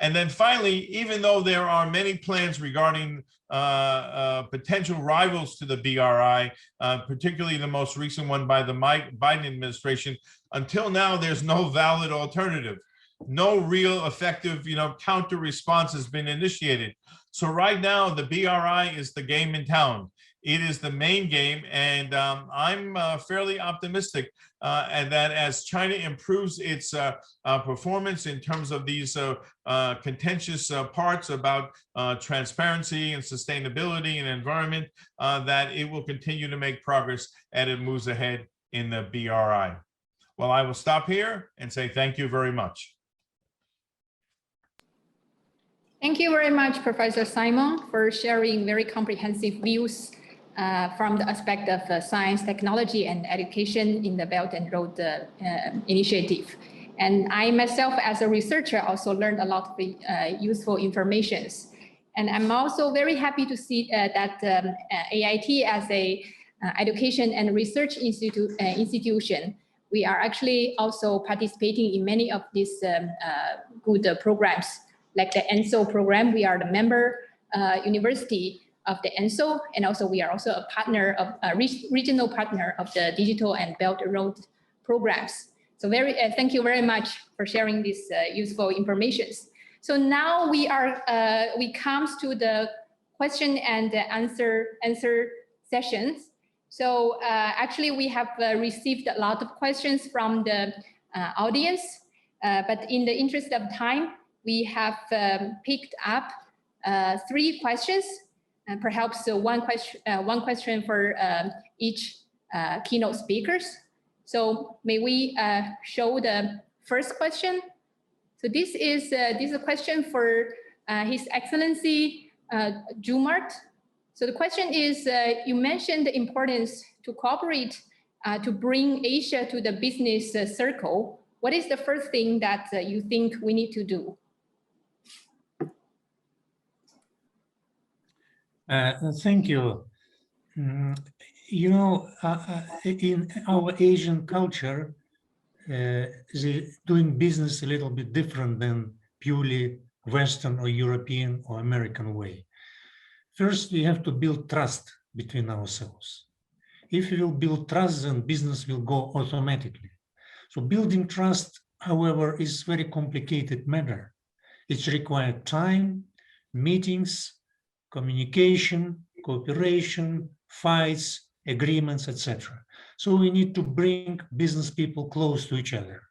And then finally, even though there are many plans regarding potential rivals to the BRI, particularly the most recent one by the Biden administration, until now, there's no valid alternative. No real effective, counter response has been initiated. So right now, the BRI is the game in town. It is the main game, and I'm fairly optimistic and that as China improves its performance in terms of these contentious parts about transparency and sustainability and environment, that it will continue to make progress as it moves ahead in the BRI. Well, I will stop here and say thank you very much. Thank you very much, Professor Simon, for sharing very comprehensive views from the aspect of science, technology, and education in the Belt and Road Initiative. And I myself, as a researcher, also learned a lot of useful informations. And I'm also very happy to see that AIT as a education and research institution, we are actually also participating in many of these good programs, like the ENSO program. We are the member university of the ENSO, and also we are also a partner of a regional partner of the Digital and Belt and Road programs. So thank you very much for sharing these useful informations. So now we comes to the question and answer sessions. So actually we have received a lot of questions from the audience, but in the interest of time, we have picked up 3 questions, and perhaps one question for each keynote speakers. So may we show the first question? So this is a question for His Excellency Jumart. So the question is, you mentioned the importance to cooperate to bring Asia to the business circle. What is the first thing that you think we need to do? Thank you. You know, in our Asian culture, doing business a little bit different than purely Western or European or American way. First, we have to build trust between ourselves. If we will build trust, then business will go automatically. So building trust, however, is a very complicated matter. It's required time, meetings, communication, cooperation, fights, agreements, etc. So we need to bring business people close to each other.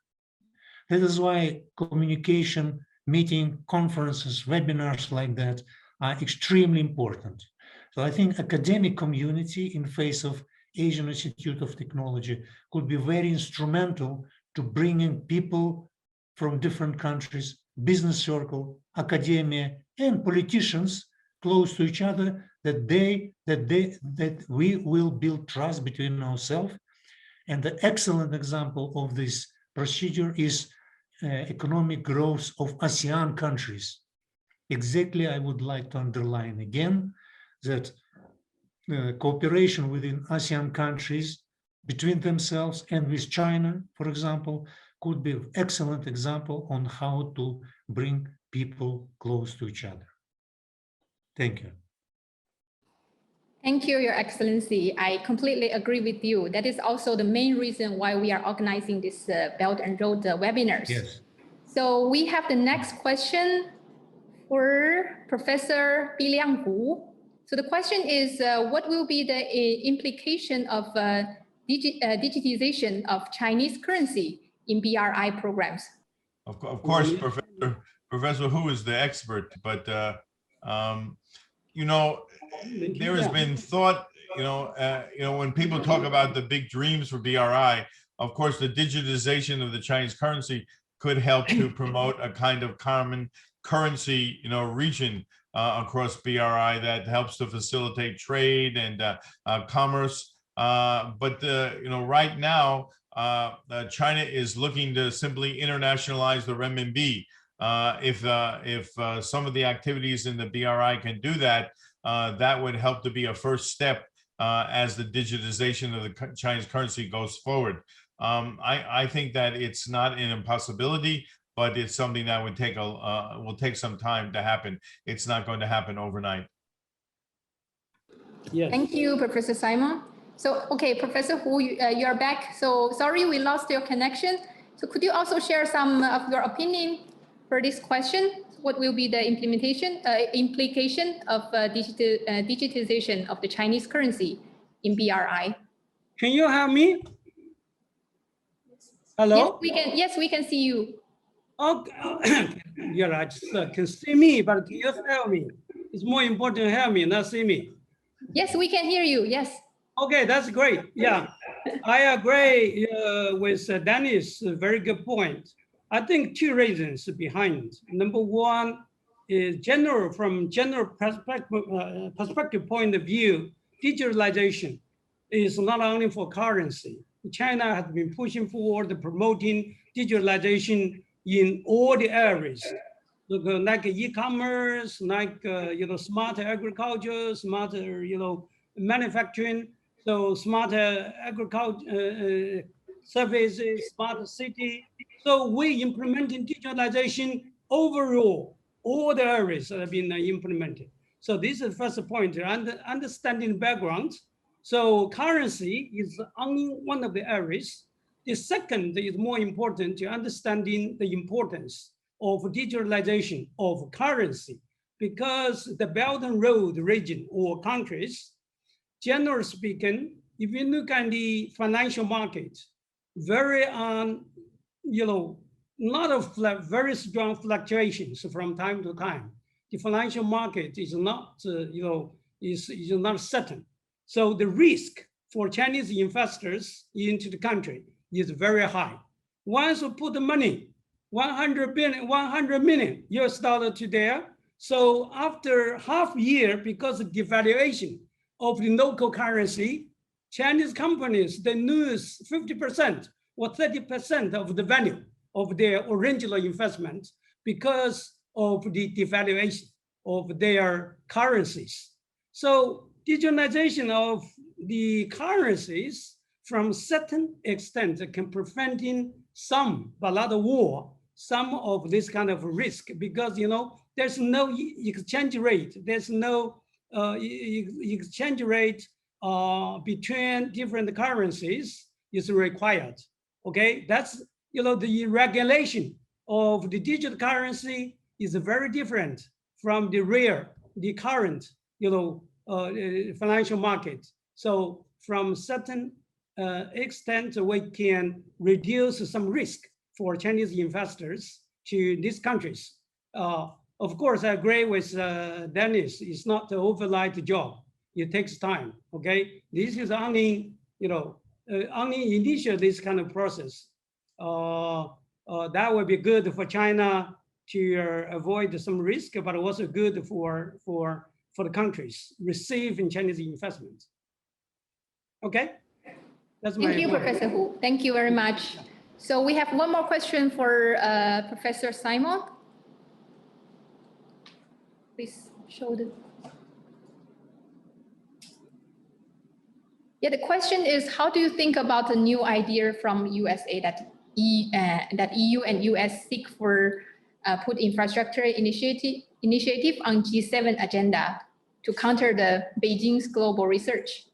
That is why communication, meeting, conferences, webinars like that are extremely important. So I think academic community in face of Asian Institute of Technology could be very instrumental to bringing people from different countries, business circle, academia, and politicians close to each other, that we will build trust between ourselves. And the excellent example of this procedure is economic growth of ASEAN countries. Exactly, I would like to underline again that cooperation within ASEAN countries between themselves and with China, for example, could be an excellent example on how to bring people close to each other. Thank you. Thank you, Your Excellency. I completely agree with you. That is also the main reason why we are organizing this Belt and Road webinars. Yes. So we have the next question for Professor Biliang Hu. So the question is, what will be the implication of digitization of Chinese currency in BRI programs? Of course, Professor Hu is the expert, but you know, there has been thought, when people talk about the big dreams for BRI, of course, the digitization of the Chinese currency could help to promote a kind of common currency, region across BRI that helps to facilitate trade and commerce. But right now, China is looking to simply internationalize the renminbi. If some of the activities in the BRI can do that, that would help to be a first step as the digitization of the Chinese currency goes forward. I think that it's not an impossibility, but it's something that would will take some time to happen. It's not going to happen overnight. Yes. Thank you, Professor Simon. So, okay, Professor Hu, you are back. So sorry we lost your connection. So could you also share some of your opinion for this question? What will be the implication of digitization of the Chinese currency in BRI? Can you hear me? Hello? Yes, we can see you. Okay. Yeah, I just can see me, but can you hear me? It's more important to hear me, not see me. Yes, we can hear you. Yes. Okay, that's great. Yeah, I agree with Dennis. Very good point. I think 2 reasons behind. Number one is from general perspective point of view, digitalization is not only for currency. China has been pushing forward, promoting digitalization in all the areas, like e-commerce, like smarter agriculture, smarter manufacturing, so smarter agriculture services, smart city. So we implementing digitalization overall, all the areas that have been implemented. So this is the first point, understanding background. So currency is only one of the areas. The second is more important to understanding the importance of digitalization of currency, because the Belt and Road region or countries, generally speaking, if you look at the financial market, very lot of very strong fluctuations from time to time. The financial market is not is not certain. So the risk for Chinese investors into the country is very high. Once you put the money, 100 million US dollar to there. So after half year, because of devaluation of the local currency, Chinese companies, they lose 50% or 30% of the value of their original investment because of the devaluation of their currencies. So digitalization of the currencies from certain extent can preventing some, but not all, some of this kind of risk, because there's no exchange rate. There's no exchange rate between different currencies is required. Okay, that's the regulation of the digital currency is very different from the current financial market. So from certain extent, we can reduce some risk for Chinese investors to these countries. Of course, I agree with Dennis. It's not an overnight job. It takes time. Okay, this is only only initial this kind of process. That would be good for China to avoid some risk, but also good for the countries receiving Chinese investment. Okay, that's my Thank you, point. Professor Hu. Thank you very much. So we have one more question for Professor Simon. Please show the. Yeah, the question is, how do you think about the new idea from USA that EU and US seek for put infrastructure initiative on G7 agenda to counter the Beijing's global reach?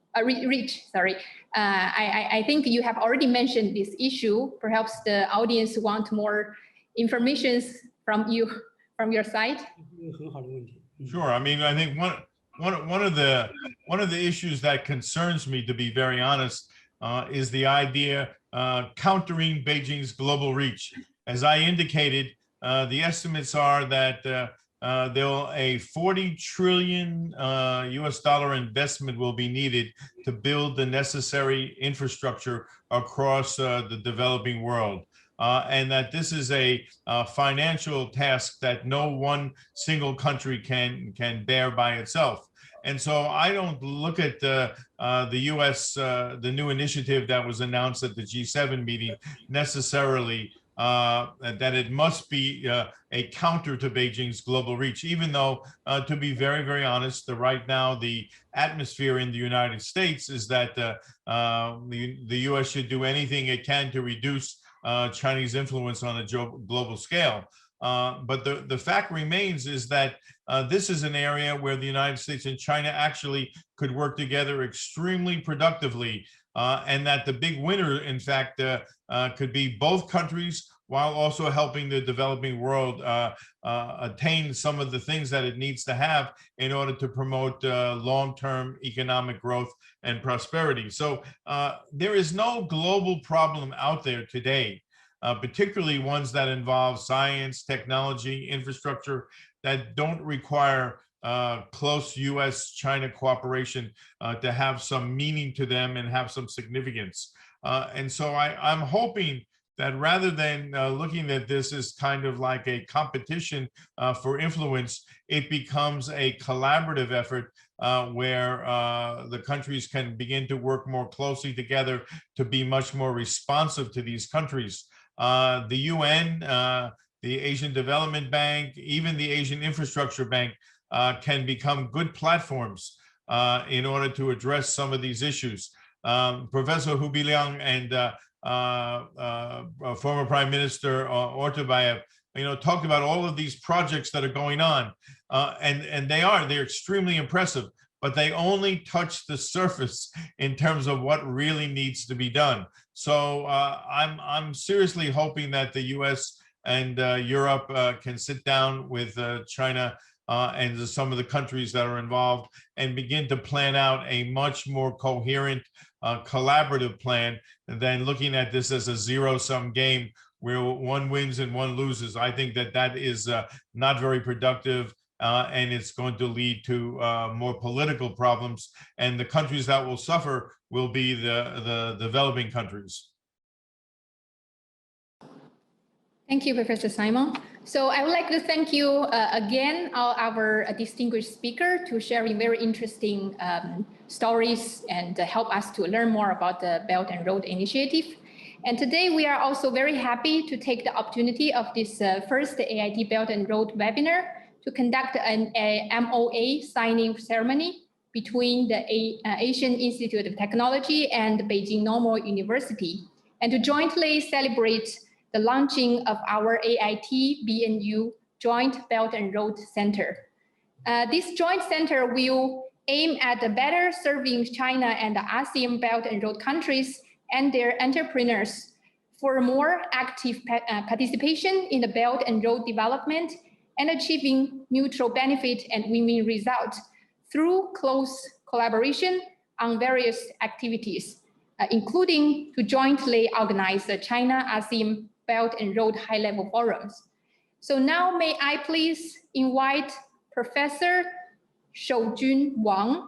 Sorry, I think you have already mentioned this issue. Perhaps the audience want more information from your side. Sure. I mean, I think one of the issues that concerns me, to be very honest, is the idea countering Beijing's global reach. As I indicated, the estimates are that a 40 trillion US dollar investment will be needed to build the necessary infrastructure across the developing world. And that this is a financial task that no one single country can bear by itself. And so I don't look at the US, the new initiative that was announced at the G7 meeting necessarily that it must be a counter to Beijing's global reach, even though, to be very, very honest, right now the atmosphere in the United States is that the US should do anything it can to reduce Chinese influence on a global scale. But the fact remains is that this is an area where the United States and China actually could work together extremely productively, and that the big winner, in fact, could be both countries, while also helping the developing world attain some of the things that it needs to have in order to promote long-term economic growth and prosperity. So there is no global problem out there today, particularly ones that involve science, technology, infrastructure, that don't require close US-China cooperation to have some meaning to them and have some significance. And so I'm hoping that rather than looking at this as kind of like a competition for influence, it becomes a collaborative effort where the countries can begin to work more closely together to be much more responsive to these countries. The UN, the Asian Development Bank, even the Asian Infrastructure Bank can become good platforms in order to address some of these issues. Professor Hu Biliang and former Prime Minister Ortabayev, talked about all of these projects that are going on, and they're extremely impressive, but they only touch the surface in terms of what really needs to be done. So I'm seriously hoping that the U.S. and Europe can sit down with China and some of the countries that are involved and begin to plan out a much more coherent, collaborative plan than looking at this as a zero-sum game where one wins and one loses. I think that that is not very productive, and it's going to lead to more political problems. And the countries that will suffer will be the developing countries. Thank you, Professor Simon. So I would like to thank you again, our distinguished speaker, to sharing very interesting stories and help us to learn more about the Belt and Road Initiative. And today we are also very happy to take the opportunity of this first AIT Belt and Road webinar to conduct a MOA signing ceremony between the Asian Institute of Technology and Beijing Normal University, and to jointly celebrate the launching of our AIT BNU Joint Belt and Road Center. This joint center will aim at better serving China and the ASEAN Belt and Road countries and their entrepreneurs for more active participation in the Belt and Road development and achieving mutual benefit and win-win results through close collaboration on various activities, including to jointly organize the China-ASEAN Belt and Road high-level forums. So now may I please invite Professor Shoujun Wang,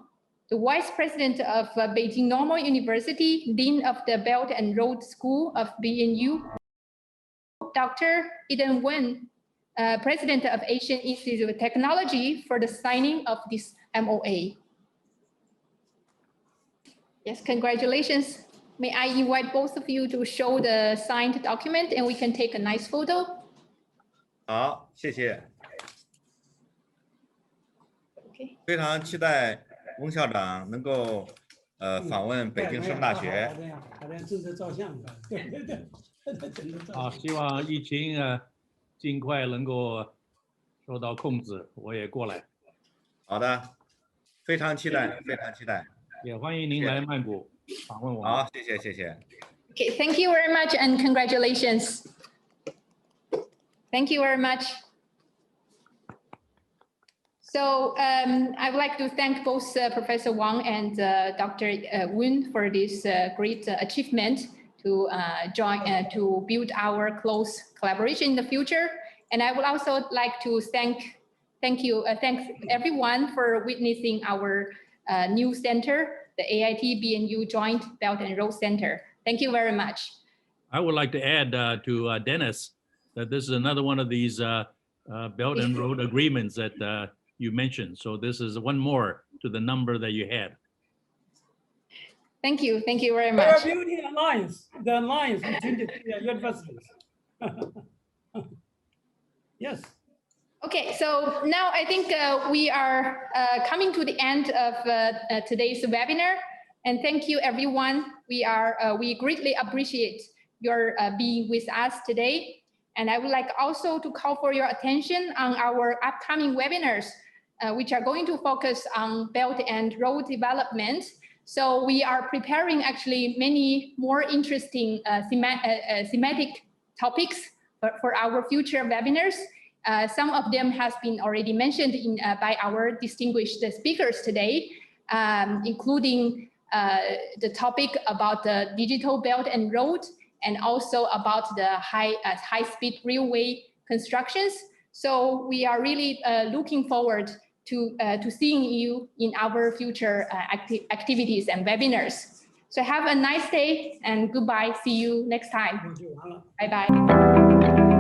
the Vice President of Beijing Normal University, Dean of the Belt and Road School of BNU, Dr. Eden Wen, President of Asian Institute of Technology, for the signing of this MOA. Yes, congratulations. May I invite both of you to show the signed document and we can take a nice photo? 好，谢谢。 Okay. 非常期待翁校长能够访问北京师范大学。好像正在照相的，对对对，正在照相。好，希望疫情尽快能够受到控制，我也过来。好的，非常期待，非常期待。也欢迎您来曼谷访问我们。好，谢谢谢谢。 Okay, thank you very much and congratulations. Thank you very much. So I would like to thank both Professor Wang and Dr. Wen for this great achievement to to build our close collaboration in the future. And I would also like to thank everyone for witnessing our new center, the AIT BNU Joint Belt and Road Center. Thank you very much. I would like to add to Dennis that this is another one of these Belt and Road agreements that you mentioned. So this is one more to the number that you had. Thank you very We much. are building the alliance between the universities. Yes. Okay, so now I think we are coming to the end of today's webinar. And thank you, everyone. We greatly appreciate your being with us today. And I would like also to call for your attention on our upcoming webinars, which are going to focus on Belt and Road development. So we are preparing actually many more interesting thematic topics for our future webinars. Some of them has been already mentioned by our distinguished speakers today, including the topic about the digital Belt and Road, and also about the high-speed railway constructions. So we are really looking forward to seeing you in our future activities and webinars. So have a nice day and goodbye. See you next time. 就完了。 Bye bye.